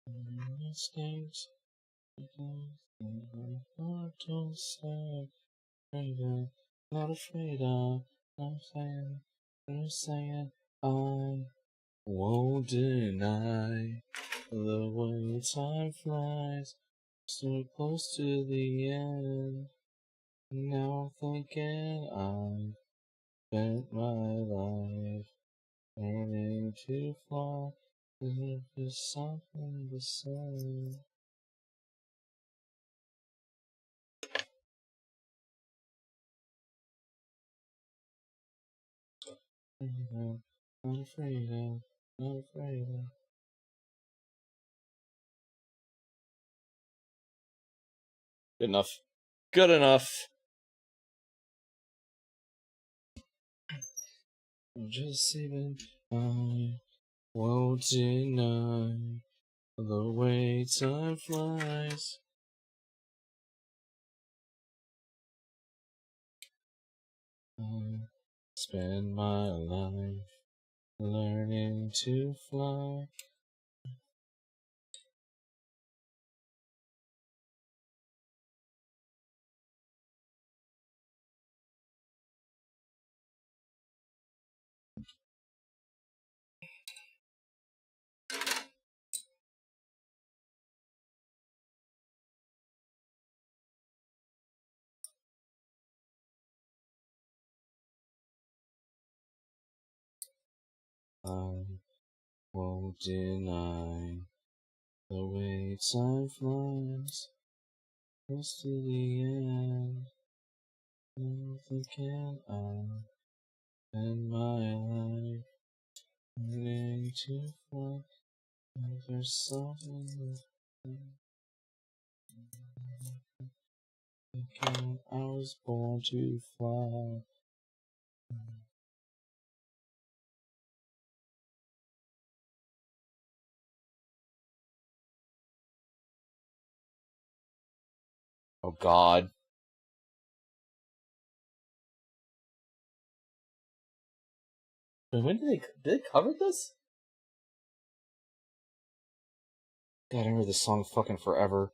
of mistakes, because the heart don't say, afraid of, not afraid of, not saying, just saying, I won't deny the way time flies, so close to the end. Now I'm thinking I've spent my life learning to fly. Is there something to say? Not afraid of, not afraid of. Good enough. Good enough. I'm just saving time. won't deny the way time flies. I spend my life learning to fly. I won't deny the way time flies. Close to the end, nothing can I spend my life learning to fly. There's something thinking I was born to fly. Oh God. Wait, when did they cover this? God, I heard this song fucking forever.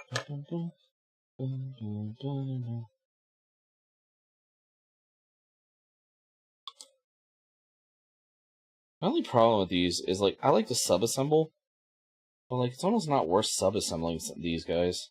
There's nothing going on. My only problem with these is, like, I like to sub-assemble, but, like, it's almost not worth sub-assembling these guys.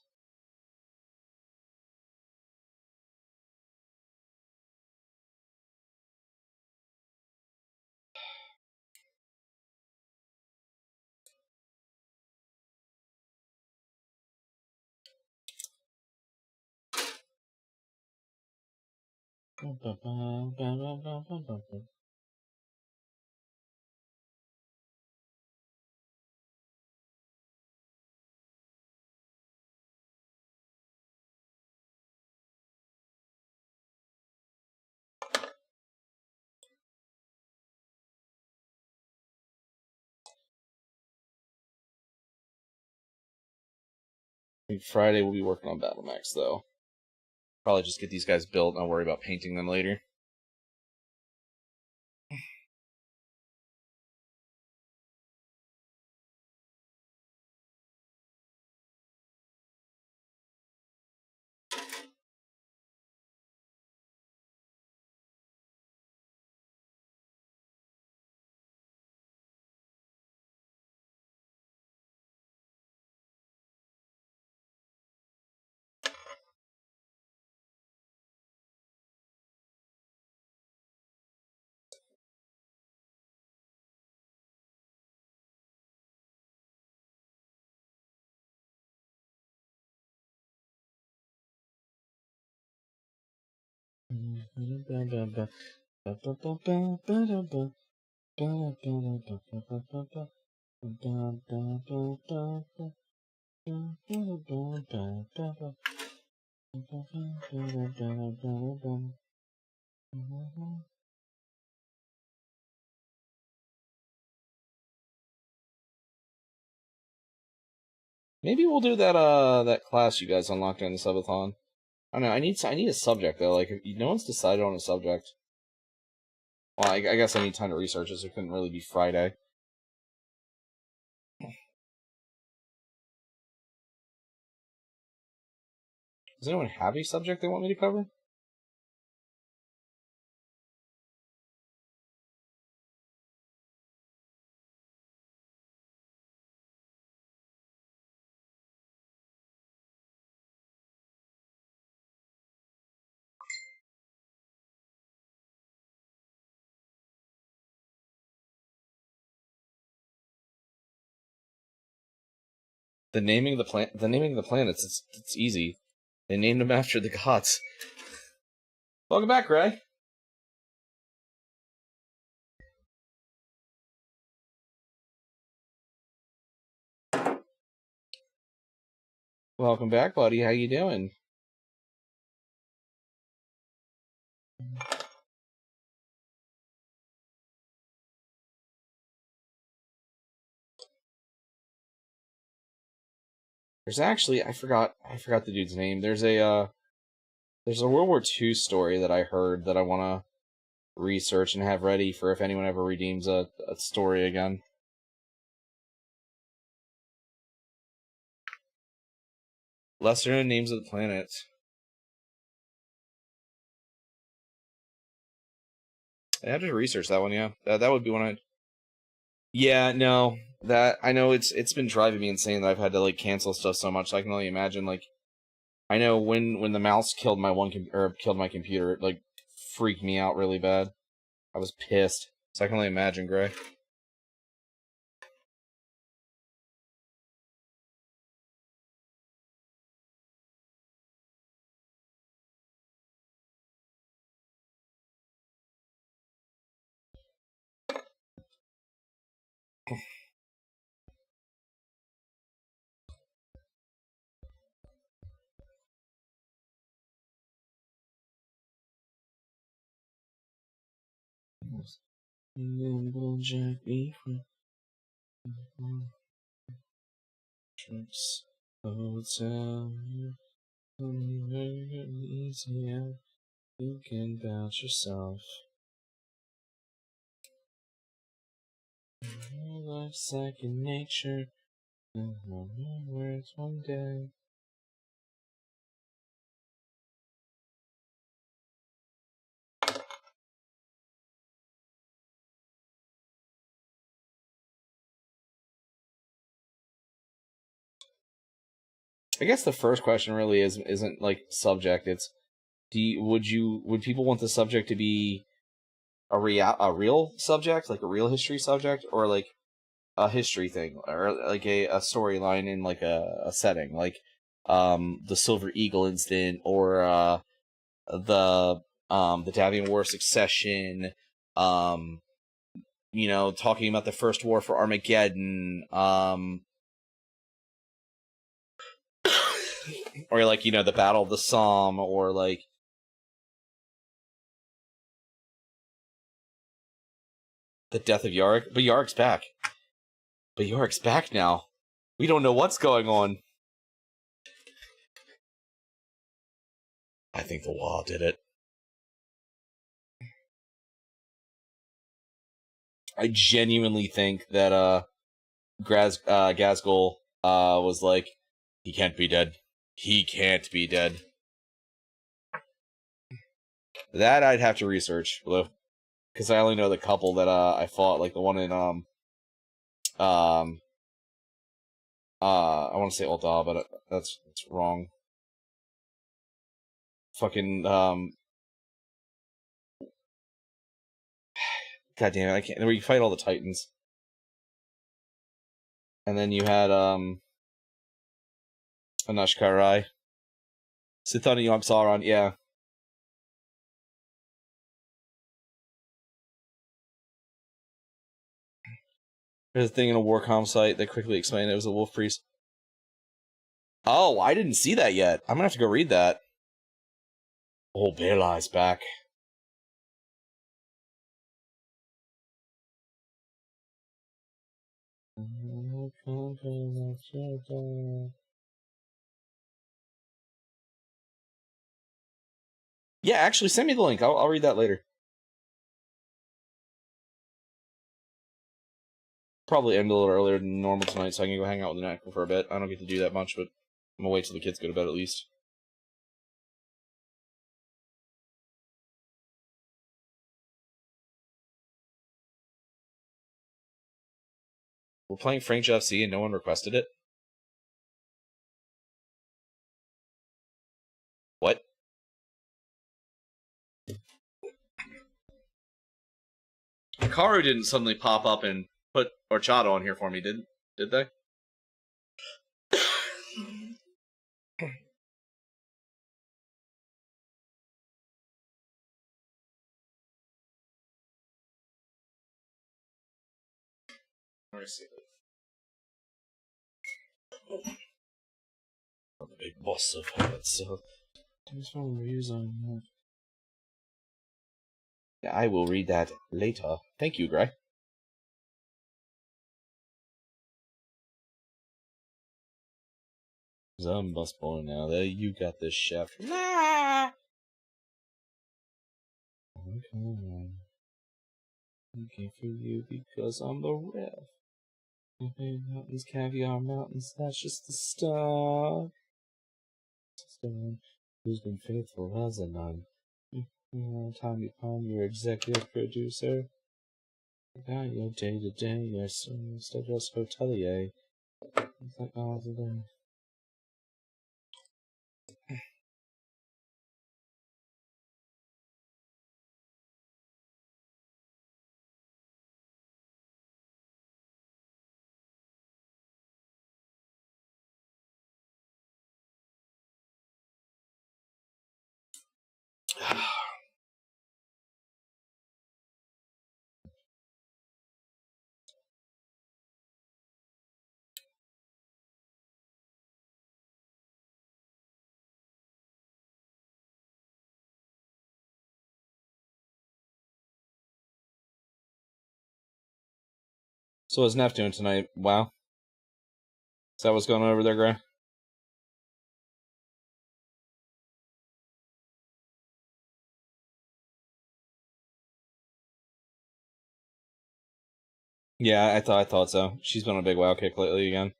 I think Friday we'll be working on Battle Max, though. Probably just get these guys built and I'll worry about painting them later. Maybe we'll do that class you guys unlocked in the subathon. I don't know. I need a subject though. Like, no one's decided on a subject. Well, I guess I need time to research it, so it couldn't really be Friday. Does anyone have a subject they want me to cover? The naming of the planets. It's easy. They named them after the gods. Welcome back, Ray. Welcome back, buddy. How you doing? There's actually I forgot the dude's name. There's a World War II story that I heard that I want to research and have ready for if anyone ever redeems a story again. Lesser known names of the planets. I have to research that one. Yeah, that would be one I. Yeah, no, that I know it's been driving me insane that I've had to like cancel stuff so much. So I can only imagine. Like, I know when the mouse killed my killed my computer, it like freaked me out really bad. I was pissed. So I can only imagine, Gray. You can bounce yourself. Life's second nature. Words one day. I guess the first question really isn't like subject. It's would people want the subject to be a real subject, like a real history subject, or like a history thing, or like a storyline in like a setting, like the Silver Eagle incident, or the Davian War of Succession, talking about the First War for Armageddon, or like the Battle of the Somme, or like the death of Yorick. But Yorick's back. But Yorick's back now. We don't know what's going on. I think the wall did it. I genuinely think that Gazgul was like, he can't be dead. He can't be dead. That I'd have to research, Blue, because I only know the couple that I fought, like the one in I want to say Ul'dah, but that's wrong. Fucking God damn it, I can't. Where you fight all the Titans, and then you had Anashkarai, Sithani Yogg Sauron, yeah. There's a thing in a Warcom site that quickly explained it was a wolf priest. Oh, I didn't see that yet. I'm gonna have to go read that. Oh, Bela's back. Yeah, actually, send me the link. I'll read that later. Probably end a little earlier than normal tonight, so I can go hang out with the NathQueen for a bit. I don't get to do that much, but I'm gonna wait till the kids go to bed at least. We're playing French FC and no one requested it? What? Hikaru didn't suddenly pop up and put horchata on here for me, did they? Let me see. I'm the big boss of it, so there's no reason. Yeah, I will read that later. Thank you, Gray. I'm bus boy now. There, you got this, chef. Nah. Okay. Looking for you because I'm the ref. Mountains, caviar mountains. That's just the stuff. Stone, who's been faithful as a nun. Tommy Palm, your executive producer. Got your day to day, your studios hotelier. It's like all the day. So what's Neff doing tonight? Wow. Is that what's going on over there, Gray? Yeah, I thought so. She's been on a big WoW kick lately again.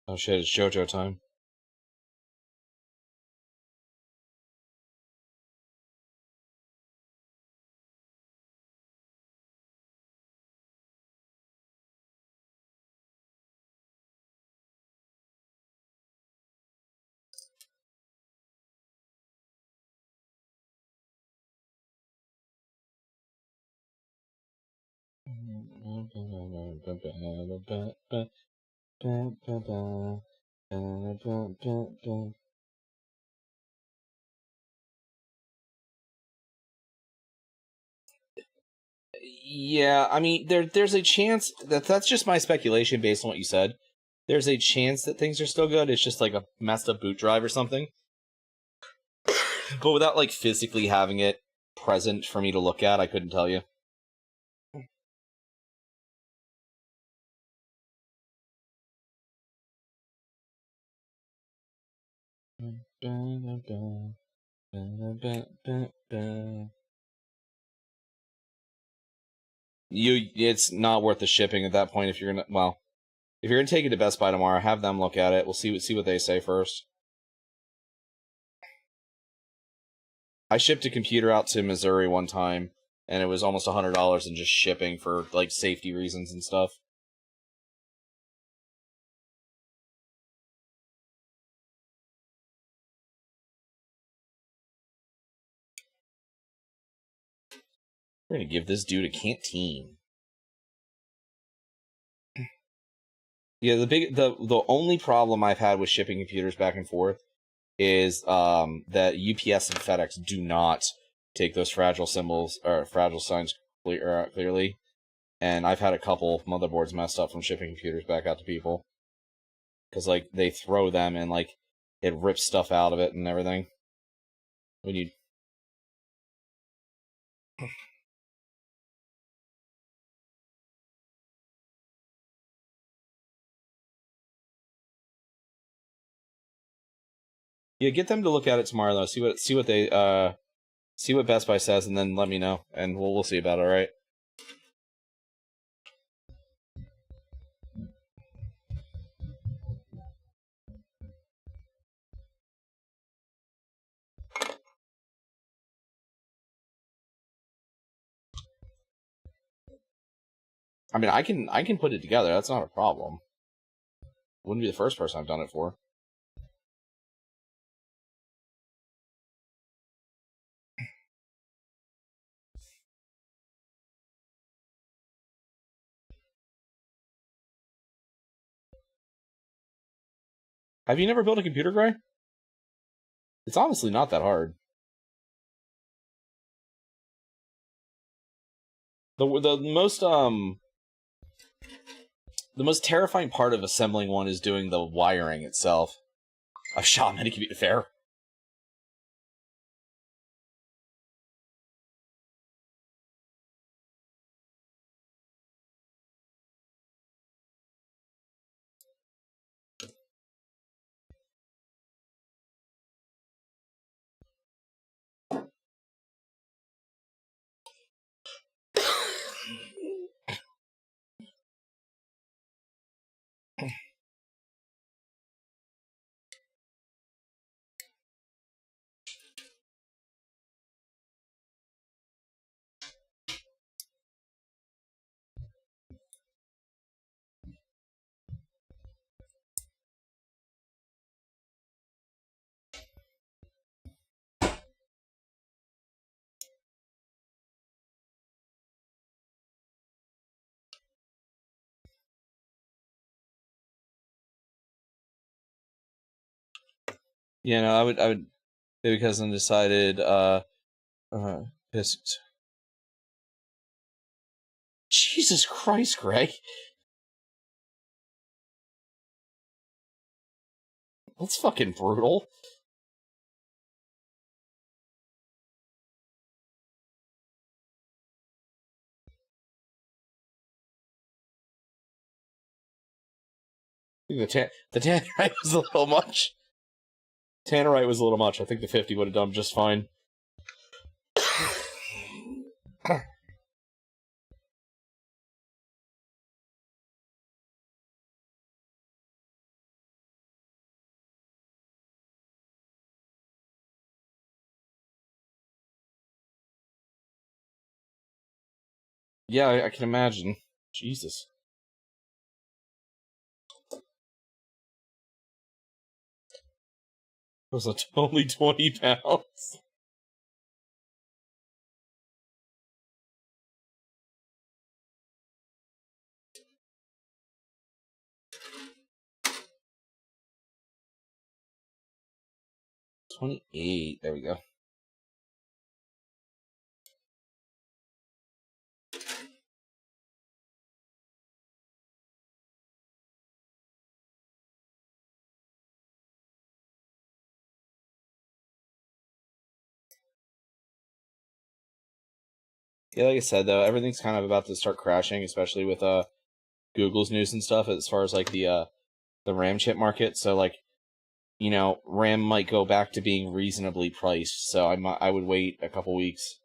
Oh shit, it's JoJo time. Yeah, I mean, there's a chance that's just my speculation based on what you said. There's a chance that things are still good. It's just like a messed up boot drive or something. But without like physically having it present for me to look at, I couldn't tell you. It's not worth the shipping at that point if you're gonna. Well, if you're gonna take it to Best Buy tomorrow, have them look at it. We'll see what they say first. I shipped a computer out to Missouri one time, and it was almost $100 in just shipping for like safety reasons and stuff. We're gonna give this dude a canteen. Yeah, the only problem I've had with shipping computers back and forth is that UPS and FedEx do not take those fragile symbols or fragile signs clearly, and I've had a couple motherboards messed up from shipping computers back out to people because like they throw them and like it rips stuff out of it and everything. When you yeah, get them to look at it tomorrow though. See what they see what Best Buy says, and then let me know, and we'll see about it. All right. I mean, I can put it together. That's not a problem. Wouldn't be the first person I've done it for. Have you never built a computer, Gray? It's honestly not that hard. The most terrifying part of assembling one is doing the wiring itself. I've shot many computer fair. Yeah, no, I would. Baby cousin decided. Jesus Christ, Greg. That's fucking brutal. The Tannerite was a little much. Tannerite was a little much. I think the 50 would have done just fine. Yeah, I can imagine. Jesus. It was only 20 pounds. $28. There we go. Yeah, like I said though, everything's kind of about to start crashing, especially with Google's news and stuff as far as like the RAM chip market. So like, you know, RAM might go back to being reasonably priced. So I would wait a couple weeks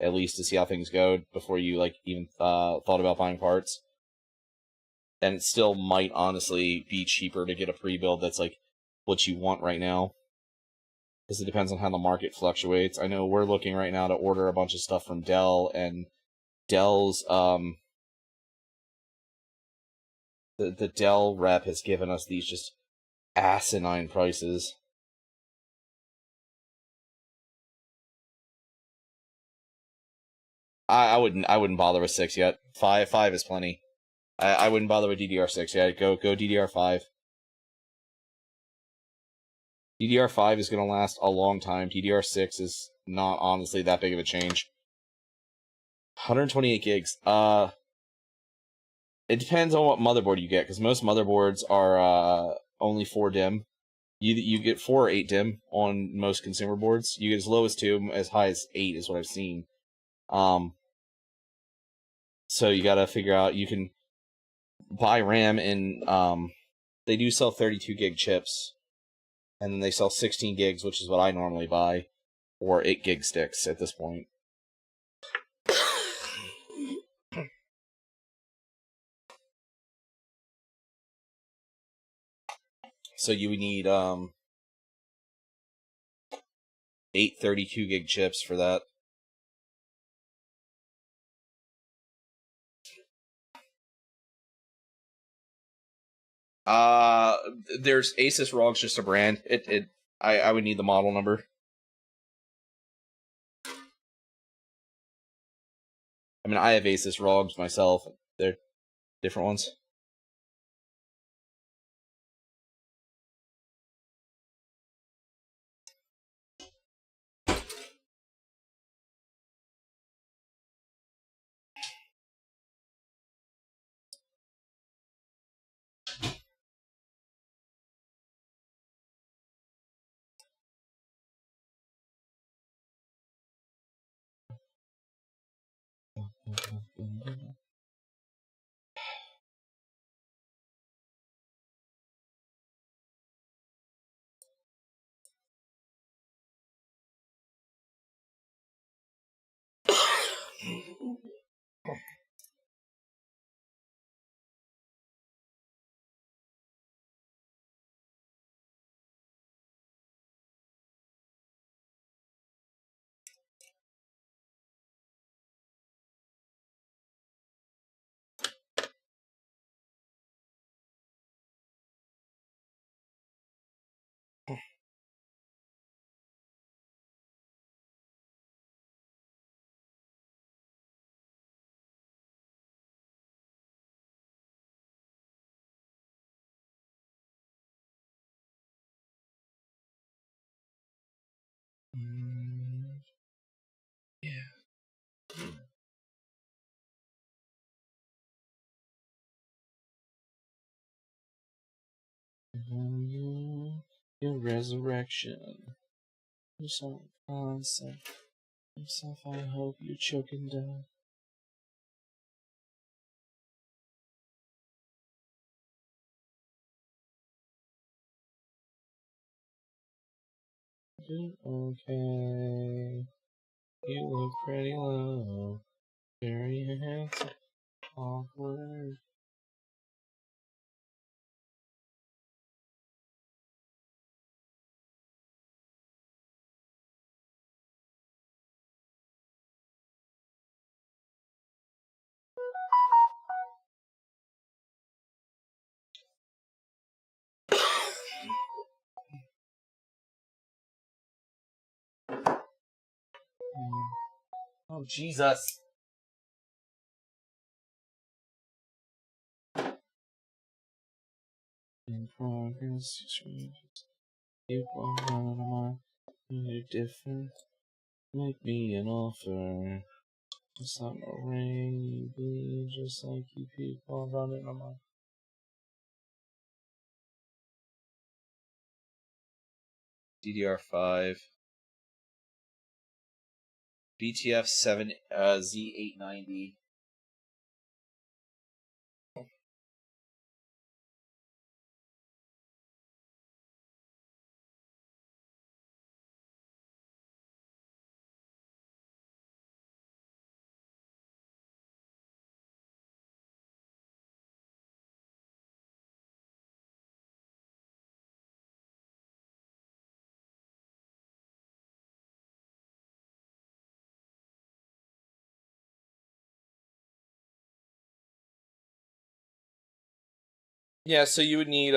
at least to see how things go before you like even thought about buying parts. And it still might honestly be cheaper to get a pre-build that's like what you want right now, because it depends on how the market fluctuates. I know we're looking right now to order a bunch of stuff from Dell, and Dell's the Dell rep has given us these just asinine prices. I wouldn't bother with 6 yet. 5 is plenty. I wouldn't bother with DDR6 yet. Go DDR5. DDR5 is going to last a long time. DDR6 is not honestly that big of a change. 128 gigs. It depends on what motherboard you get, because most motherboards are only 4 DIMM. You get 4 or 8 DIMM on most consumer boards. You get as low as 2, as high as 8 is what I've seen. So you gotta figure out, you can buy RAM and they do sell 32 gig chips, and then they sell 16 gigs, which is what I normally buy, or 8 gig sticks at this point. So you would need 8 32 gig chips for that. There's Asus ROG's just a brand. I would need the model number. I mean, I have Asus ROGs myself. They're different ones. Yeah. Your resurrection. Yourself, yourself, I hope you choke and die. Okay. You look pretty low. Very handsome. Awkward. Oh, Jesus. In progress, you want my, you're different. Make me an offer. Just like a ring, you bleed just like you keep on running on my. DDR5. BTF 7 Z890. Yeah, so you would need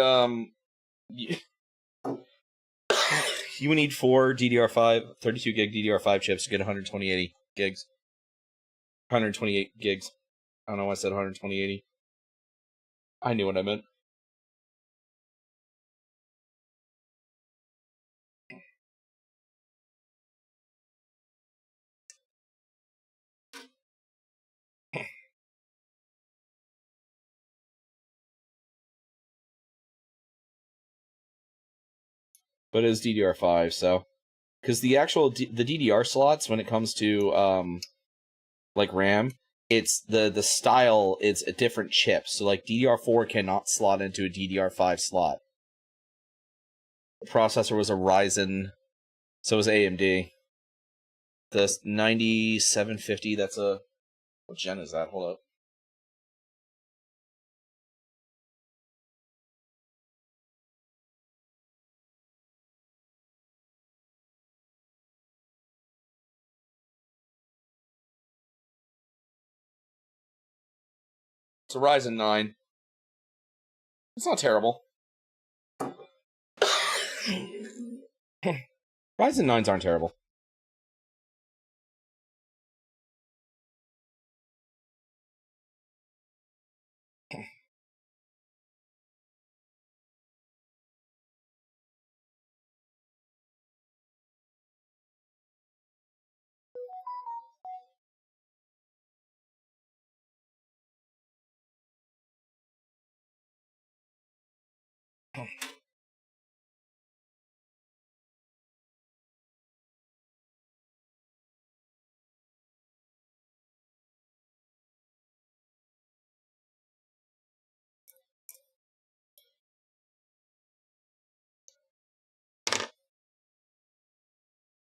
you would need 4 DDR5 32 gig DDR5 chips to get 120 gigs. 128 gigs. I don't know why I said 12080. I knew what I meant. But it is DDR5, so... Because the actual... the DDR slots, when it comes to, like, RAM, it's the style, it's a different chip. So, like, DDR4 cannot slot into a DDR5 slot. The processor was a Ryzen, so was AMD. The 9750, that's a... What gen is that? Hold up. It's a Ryzen 9. It's not terrible. Ryzen 9s aren't terrible.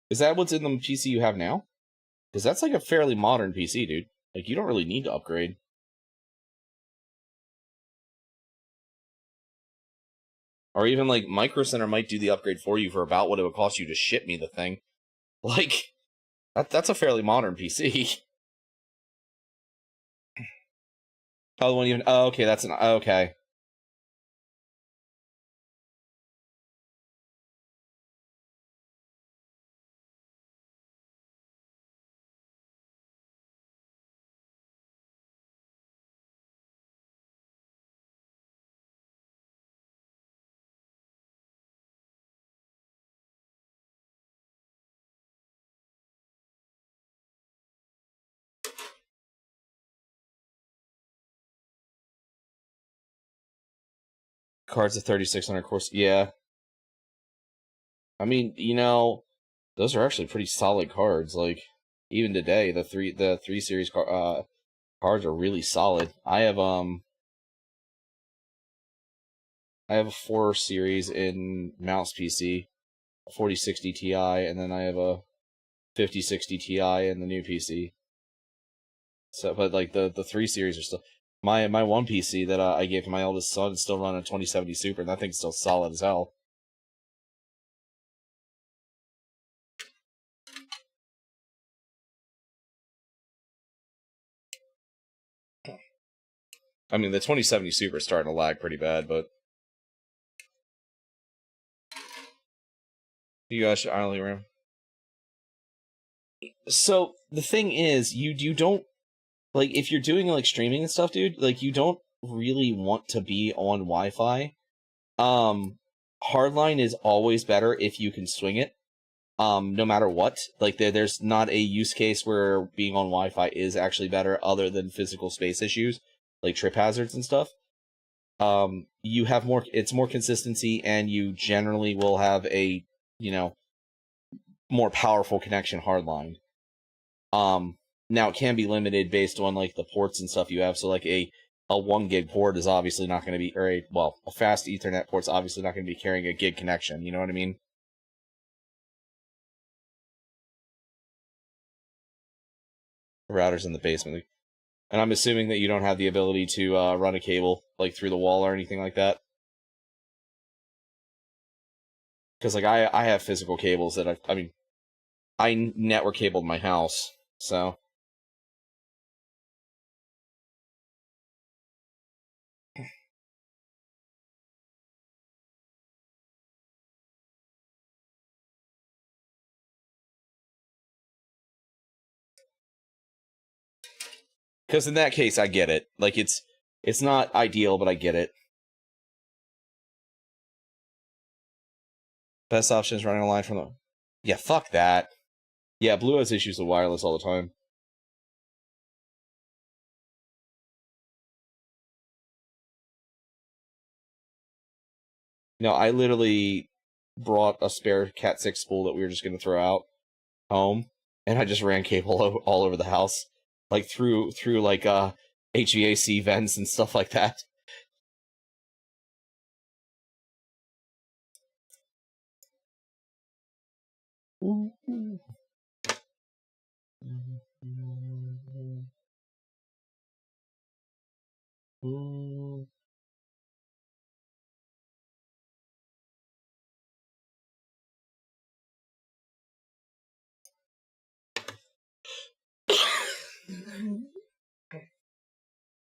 Is that what's in the PC you have now? Because that's like a fairly modern PC, dude. Like, you don't really need to upgrade. Or even, like, Micro Center might do the upgrade for you for about what it would cost you to ship me the thing. Like, that's a fairly modern PC. Oh, the one even... Oh, okay, that's an... Okay. Cards of 3600 course. Yeah. I mean, you know, those are actually pretty solid cards. Like, even today, the 3 series cards are really solid. I have a 4 series in mouse PC, a 4060 Ti, and then I have a 5060 Ti in the new PC. So, but like the 3 series are still... My one PC that I gave to my eldest son is still running a 2070 Super, and that thing's still solid as hell. I mean, the 2070 Super is starting to lag pretty bad, but... You guys should idly RAM. So, the thing is, you don't... Like, if you're doing, like, streaming and stuff, dude, like, you don't really want to be on Wi-Fi. Hardline is always better if you can swing it. No matter what. Like, there's not a use case where being on Wi-Fi is actually better other than physical space issues, like trip hazards and stuff. You have it's more consistency, and you generally will have a, you know, more powerful connection hardline. Now it can be limited based on, like, the ports and stuff you have, so, like, a 1 gig port is obviously not going to be, or a fast Ethernet port's obviously not going to be carrying a gig connection, you know what I mean? The router's in the basement. And I'm assuming that you don't have the ability to run a cable, like, through the wall or anything like that. Because, like, I have physical cables that I network cabled my house, so... Because in that case, I get it. Like, it's not ideal, but I get it. Best option is running a line from the... Yeah, fuck that. Yeah, Blue has issues with wireless all the time. No, I literally brought a spare Cat 6 spool that we were just going to throw out home, and I just ran cable all over the house. Like, through like, HVAC vents and stuff like that.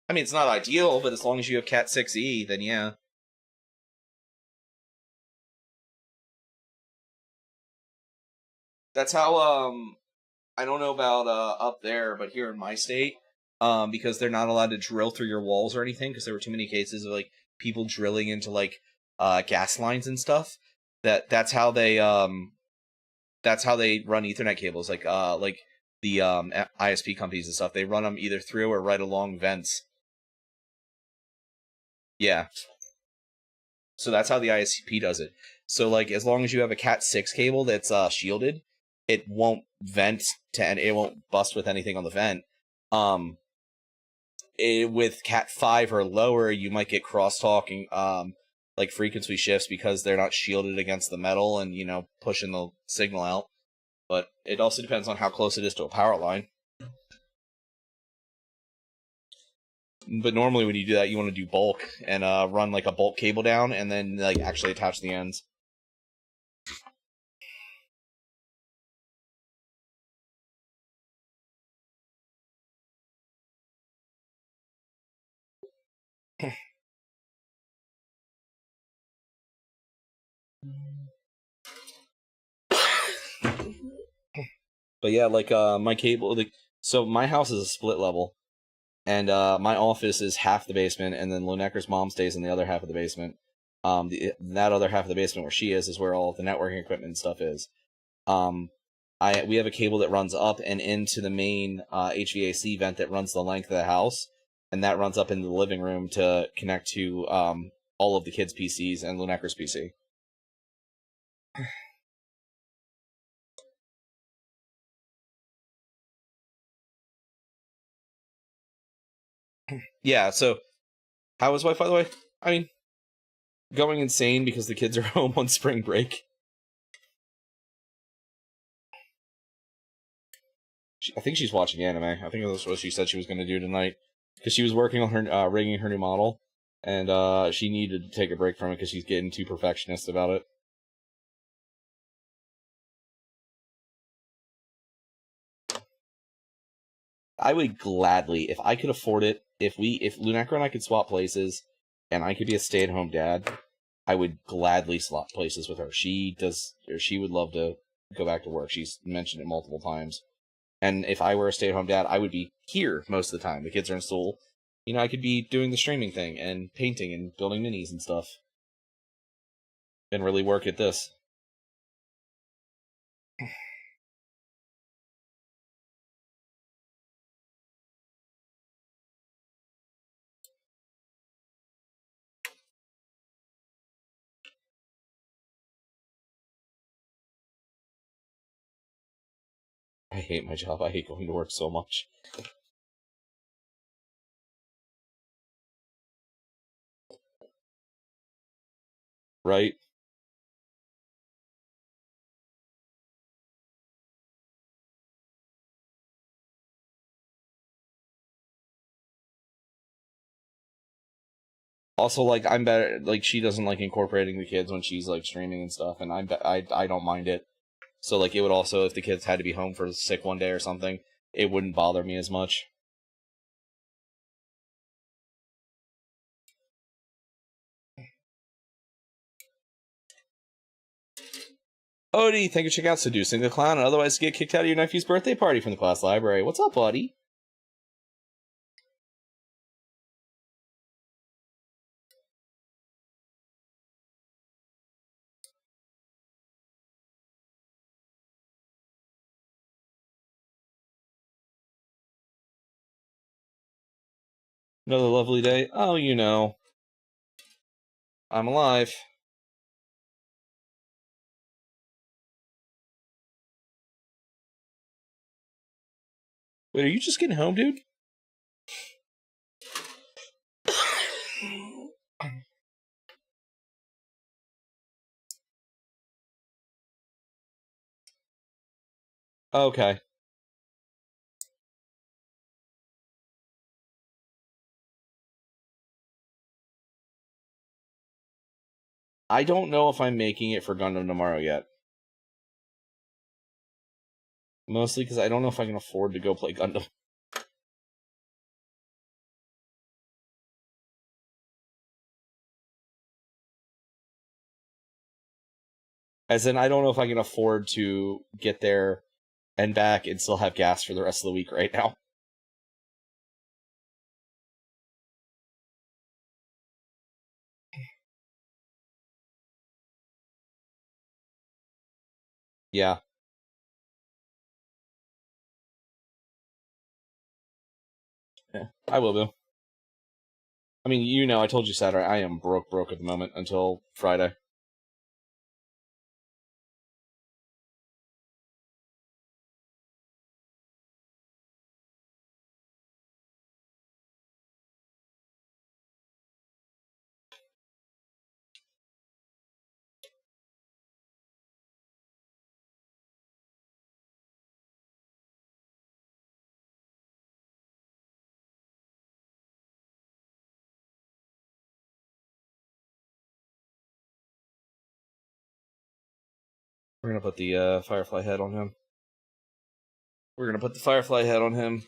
I mean, it's not ideal, but as long as you have Cat 6e, then yeah. That's how, I don't know about up there, but here in my state, because they're not allowed to drill through your walls or anything, because there were too many cases of, like, people drilling into, like, gas lines and stuff, that's how they run Ethernet cables, like the ISP companies and stuff. They run them either through or right along vents. Yeah. So that's how the ISP does it. So, like, as long as you have a Cat 6 cable that's shielded, it won't vent and it won't bust with anything on the vent. With Cat 5 or lower, you might get crosstalking, like frequency shifts because they're not shielded against the metal and, pushing the signal out. But it also depends on how close it is to a power line. But normally when you do that, you want to do bulk and run like a bulk cable down and then like actually attach the ends. But yeah, like my cable, so my house is a split level, and my office is half the basement, and then Lunecra's mom stays in the other half of the basement. That other half of the basement where she is where all the networking equipment and stuff is. We have a cable that runs up and into the main HVAC vent that runs the length of the house, and that runs up into the living room to connect to all of the kids' PCs and Lunecra's PC. Yeah, so how was Wi-Fi, by the way? I mean, going insane because the kids are home on spring break. I think she's watching anime. I think that's what she said she was going to do tonight. Because she was working on her rigging her new model, and she needed to take a break from it because she's getting too perfectionist about it. I would gladly, if I could afford it, if Lunecra and I could swap places, and I could be a stay-at-home dad, I would gladly swap places with her. She would love to go back to work. She's mentioned it multiple times. And if I were a stay-at-home dad, I would be here most of the time. The kids are in school. I could be doing the streaming thing and painting and building minis and stuff. And really work at this. I hate my job. I hate going to work so much. Right? Also, like, I'm better. Like, she doesn't like incorporating the kids when she's like streaming and stuff, and I don't mind it. So, like, it would also, if the kids had to be home for sick one day or something, it wouldn't bother me as much. Odie, thank you for checking out Seducing the Clown, and otherwise get kicked out of your nephew's birthday party from the class library. What's up, buddy? Another lovely day. Oh, you know. I'm alive. Wait, are you just getting home, dude? Okay. I don't know if I'm making it for Gundam tomorrow yet. Mostly because I don't know if I can afford to go play Gundam. As in, I don't know if I can afford to get there and back and still have gas for the rest of the week right now. Yeah. Yeah, I will do. I mean, you know, I told you Saturday, I am broke at the moment until Friday. We're gonna put the Firefly head on him. We're gonna put the Firefly head on him.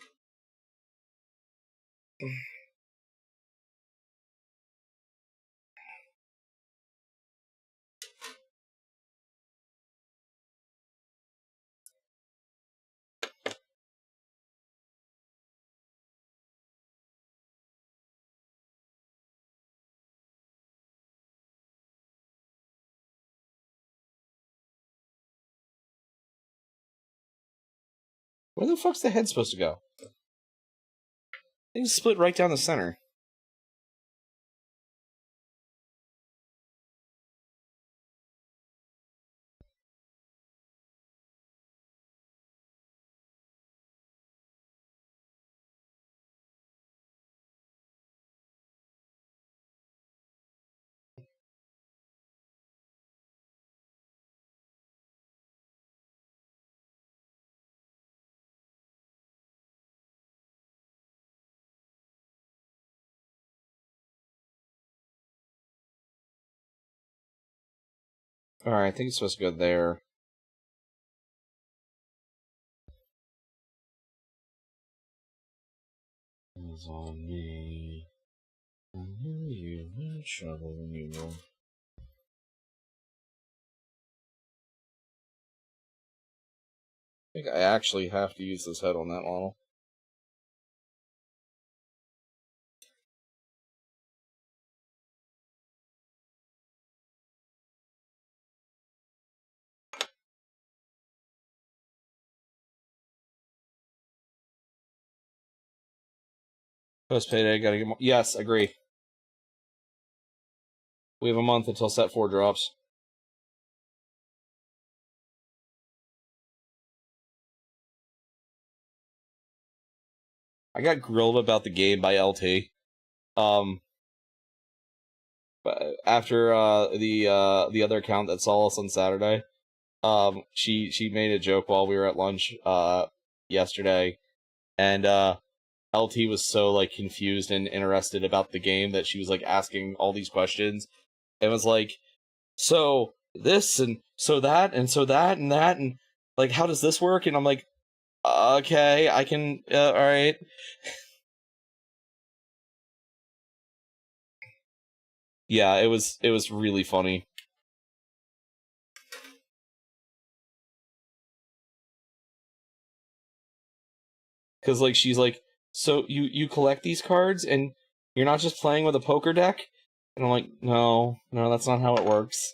Where the fuck's the head supposed to go? Things split right down the center. Alright, I think it's supposed to go there. It's on me. I knew you were trouble when you were. I think I actually have to use this head on that model. Post payday, gotta get more. Yes, agree. We have a month until set 4 drops. I got grilled about the game by LT. But after the other account that saw us on Saturday, she made a joke while we were at lunch yesterday, and LT was so like confused and interested about the game that she was like asking all these questions, and was like, so this and so that and so that and that and like how does this work? And I'm like, okay, I can all right. Yeah, it was really funny. Because like she's like, so you collect these cards and you're not just playing with a poker deck? And I'm like, no, that's not how it works.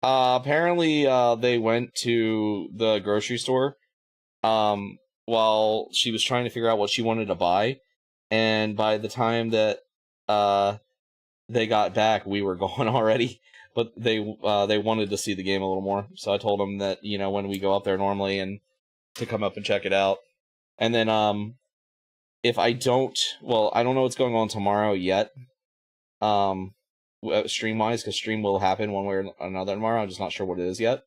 Apparently, they went to the grocery store, while she was trying to figure out what she wanted to buy, and by the time that, they got back, we were gone already. But they wanted to see the game a little more, so I told them that, you know, when we go up there normally, and to come up and check it out. And then, if I don't, well, I don't know what's going on tomorrow yet, stream-wise, because stream will happen one way or another tomorrow. I'm just not sure what it is yet.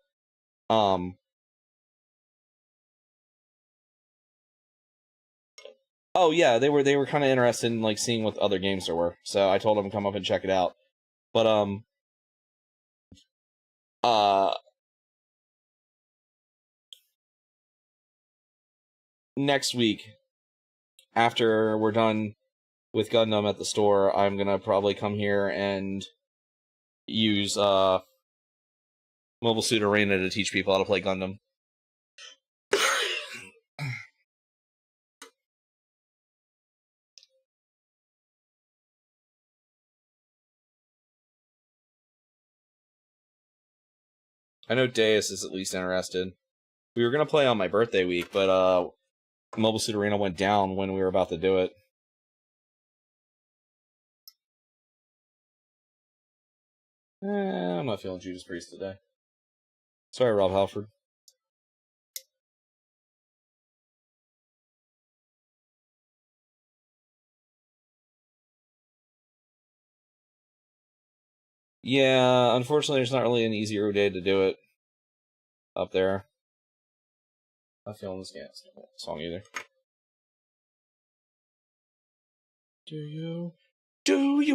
Oh yeah, they were kind of interested in like seeing what other games there were, so I told them to come up and check it out. But uh, next week, after we're done with Gundam at the store, I'm gonna probably come here and use Mobile Suit Arena to teach people how to play Gundam. I know Deus is at least interested. We were gonna play on my birthday week, but Mobile Suit Arena went down when we were about to do it. I'm not feeling Judas Priest today. Sorry, Rob Halford. Yeah, unfortunately, there's not really an easier day to do it up there. Not feeling this song either. Do you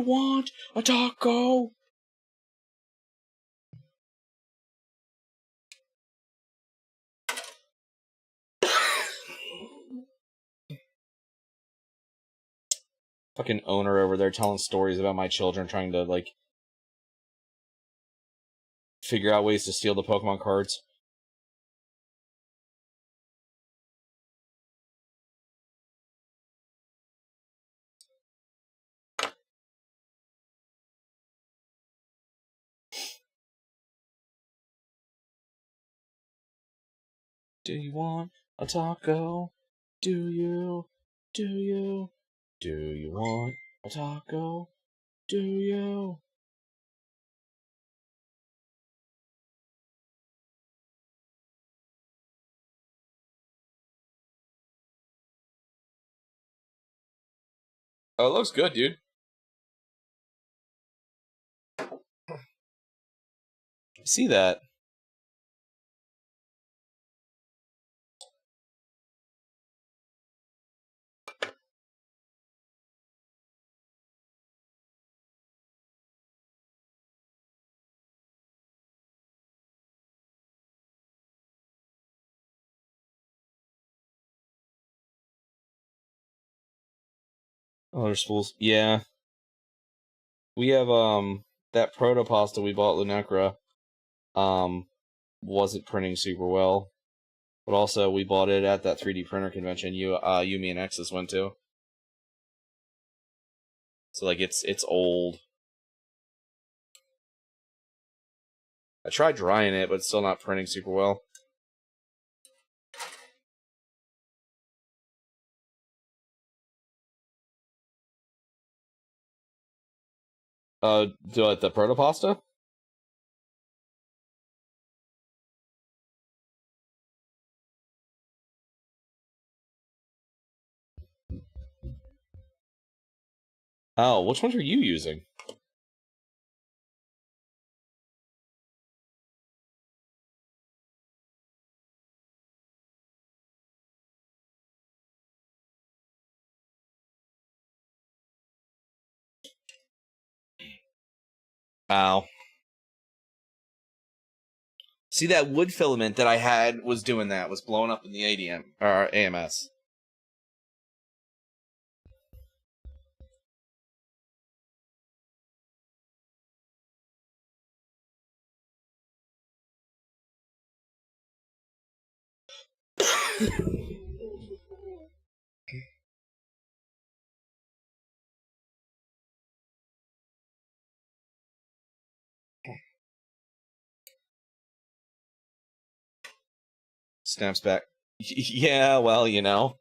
want a taco? Fucking owner over there telling stories about my children trying to, like, figure out ways to steal the Pokemon cards. Do you want a taco? Do you? Do you? Do you want a taco? Do you? Oh, it looks good, dude. See that? Oh, there's spools. Yeah. We have, that protopasta we bought Lunecra, wasn't printing super well. But also, we bought it at that 3D printer convention you, me, and X's went to. So, like, it's old. I tried drying it, but it's still not printing super well. Do it, the protopasta? Oh, which ones are you using? Ow. See, that wood filament that I had was doing that, was blowing up in the ADM, or AMS. Snaps back. Yeah, well, you know.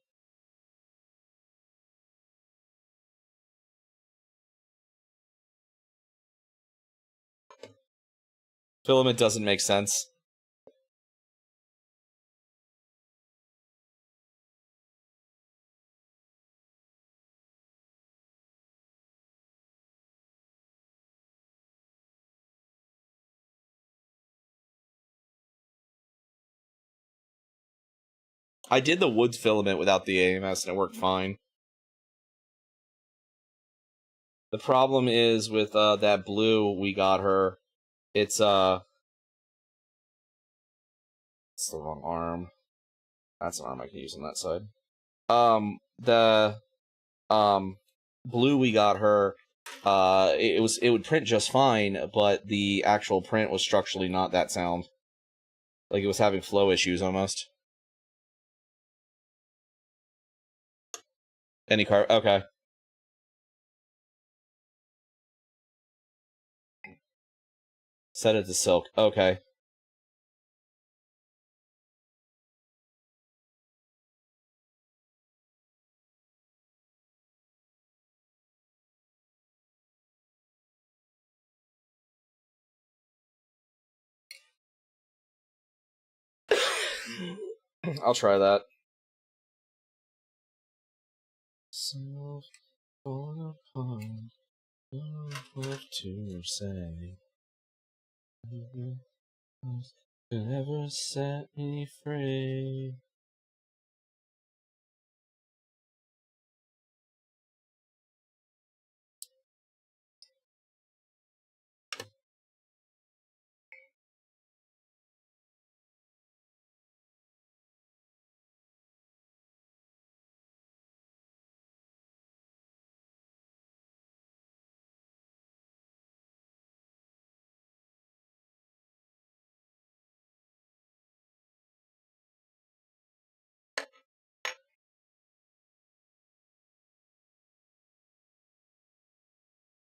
Filament doesn't make sense. I did the wood filament without the AMS and it worked fine. The problem is with that blue we got her, it's the wrong arm. That's an arm I can use on that side. The blue we got her, it would print just fine, but the actual print was structurally not that sound. Like it was having flow issues almost. Any car? Okay. Set it to silk. Okay. I'll try that. So far apart, what to say? Could ever set me free?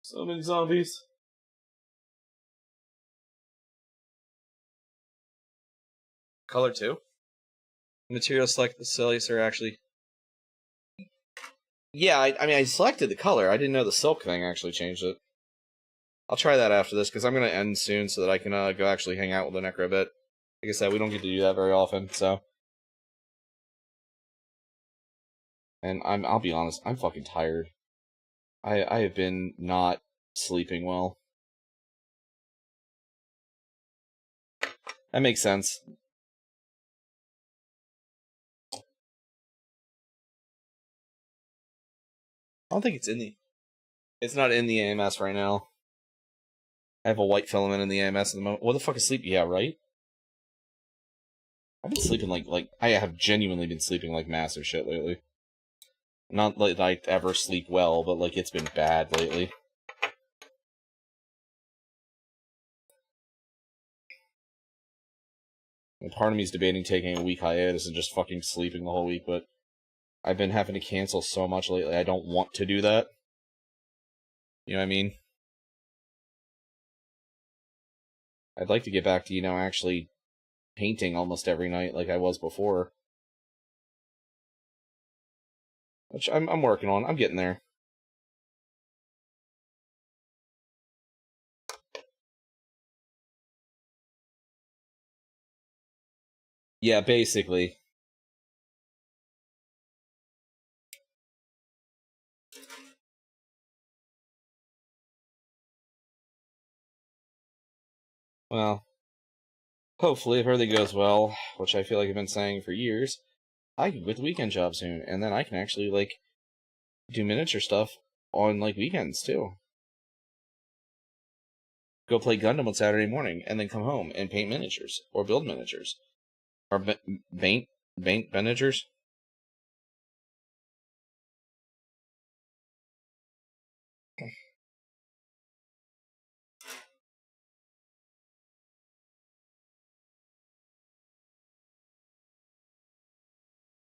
So many zombies. Color 2? Material select the cellulose are actually... Yeah, I mean, I selected the color. I didn't know the silk thing actually changed it. I'll try that after this, because I'm going to end soon so that I can go actually hang out with the Necro a bit. Like I said, we don't get to do that very often, so... And I'll be honest, I'm fucking tired. I have been not sleeping well. That makes sense. I don't think it's in the... It's not in the AMS right now. I have a white filament in the AMS at the moment. What the fuck is sleep? Yeah, right? I've been sleeping like I have genuinely been sleeping like massive shit lately. Not like I ever sleep well, but like it's been bad lately. And part of me is debating taking a week hiatus and just fucking sleeping the whole week, but I've been having to cancel so much lately, I don't want to do that. You know what I mean? I'd like to get back to, actually painting almost every night like I was before. Which I'm working on. I'm getting there. Yeah, basically. Well, hopefully, if everything goes well, which I feel like I've been saying for years, I can quit the weekend job soon, and then I can actually, like, do miniature stuff on, like, weekends, too. Go play Gundam on Saturday morning, and then come home and paint miniatures, or build miniatures. Or paint miniatures.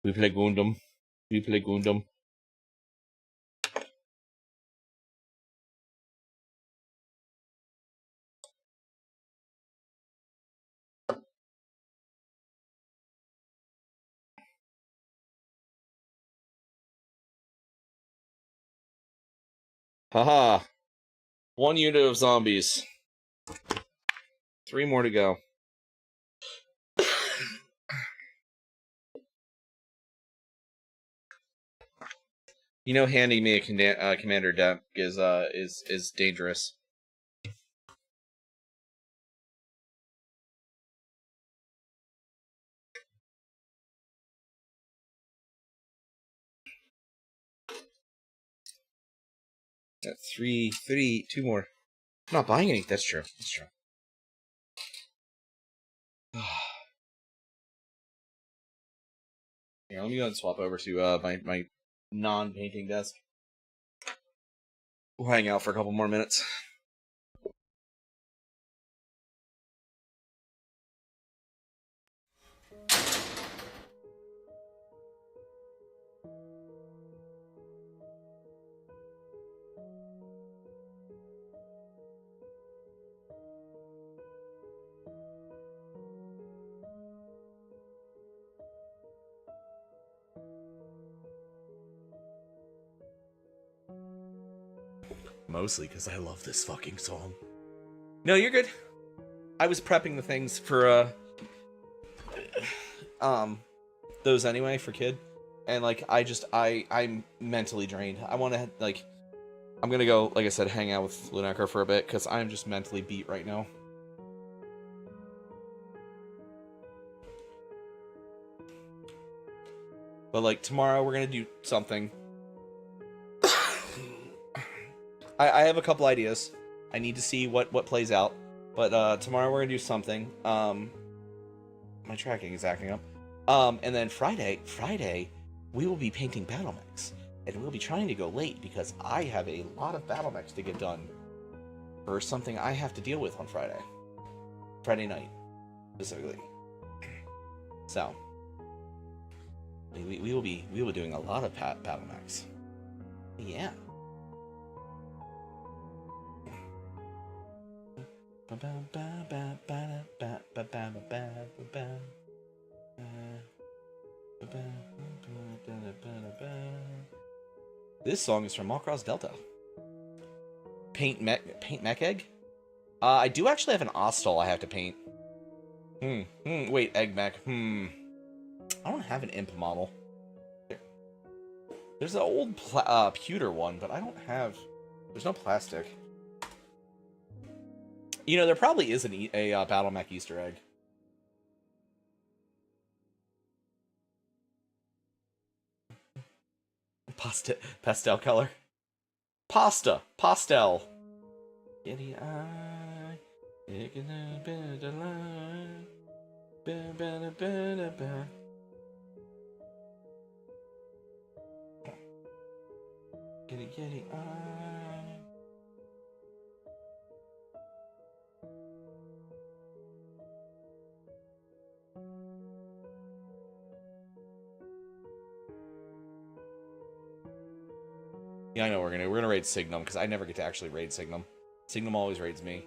We play Gundam. We play Gundam. Haha. 1 unit of zombies. 3 more to go. You know, handing me a commander deck is dangerous. Got 3, 2 more. I'm not buying any. That's true. That's true. Here, let me go ahead and swap over to my non-painting desk. We'll hang out for a couple more minutes. Mostly because I love this fucking song. No, you're good. I was prepping the things for those anyway for kid, and like I'm mentally drained. I want to like I'm gonna go, like I said, hang out with Lunecra for a bit because I'm just mentally beat right now. But like tomorrow we're gonna do something. I have a couple ideas. I need to see what plays out. But tomorrow we're gonna do something. My tracking is acting up. And then Friday we will be painting battle mechs, and we'll be trying to go late because I have a lot of battle mechs to get done for something I have to deal with on Friday night specifically. So we will be doing a lot of battle mechs. Yeah. This song is from Macross Delta. Paint mech egg? I do actually have an Ostol I have to paint. Wait, egg mech. I don't have an imp model. There's an old pewter one, but I don't have... There's no plastic. You know, there probably is a battle mech Easter egg. Pastel color. Pastel. Giddy eye, taking a bit of line. Giddy eye. Yeah, I know we're gonna raid Signum because I never get to actually raid Signum. Signum always raids me.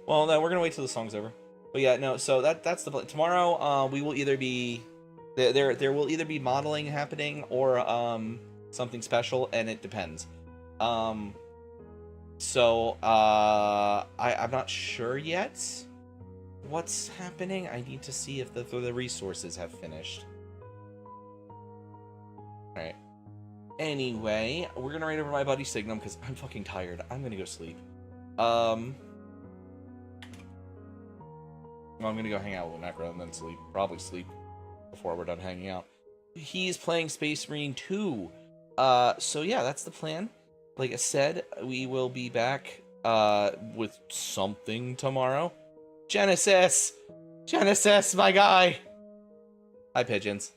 Well, no, we're gonna wait till the song's over. But yeah, no. So that's the plan. Tomorrow, we will either be there will either be modeling happening or something special, and it depends. So I'm not sure yet what's happening. I need to see if the resources have finished. All right. Anyway, we're gonna raid over my buddy Signum because I'm fucking tired. I'm gonna go sleep. Well, I'm gonna go hang out with Lunecra and then sleep. Probably sleep before we're done hanging out. He's playing Space Marine 2. So yeah, that's the plan. Like I said, we will be back with something tomorrow. Genesis, my guy. Hi, pigeons.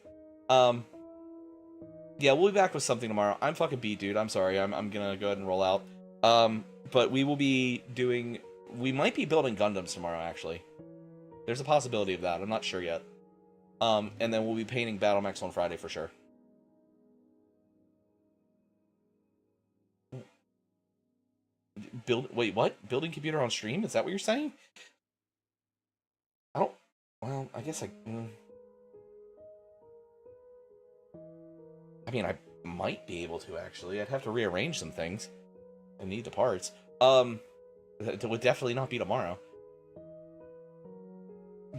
Yeah, we'll be back with something tomorrow. I'm fucking beat, dude. I'm sorry. I'm gonna go ahead and roll out. But we will be doing... We might be building Gundams tomorrow, actually. There's a possibility of that. I'm not sure yet. And then we'll be painting battle mechs on Friday for sure. Wait, what? Building computer on stream? Is that what you're saying? I don't... Well, I guess I mean, I might be able to, actually. I'd have to rearrange some things. I need the parts. It would definitely not be tomorrow.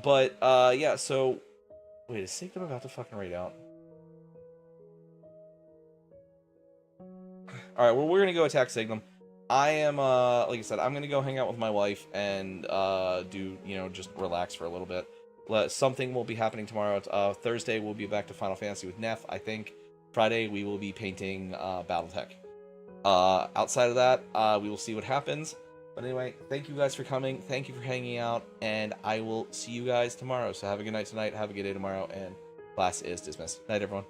But, yeah, so... Wait, is Sigma about to fucking raid out? Alright, well, we're gonna go attack Signum. I am, like I said, I'm gonna go hang out with my wife and, do, you know, just relax for a little bit. Something will be happening tomorrow. Thursday, we'll be back to Final Fantasy with Neff, I think. Friday, we will be painting, Battletech. Outside of that, we will see what happens. But anyway, thank you guys for coming. Thank you for hanging out. And I will see you guys tomorrow. So have a good night tonight. Have a good day tomorrow. And class is dismissed. Night, everyone.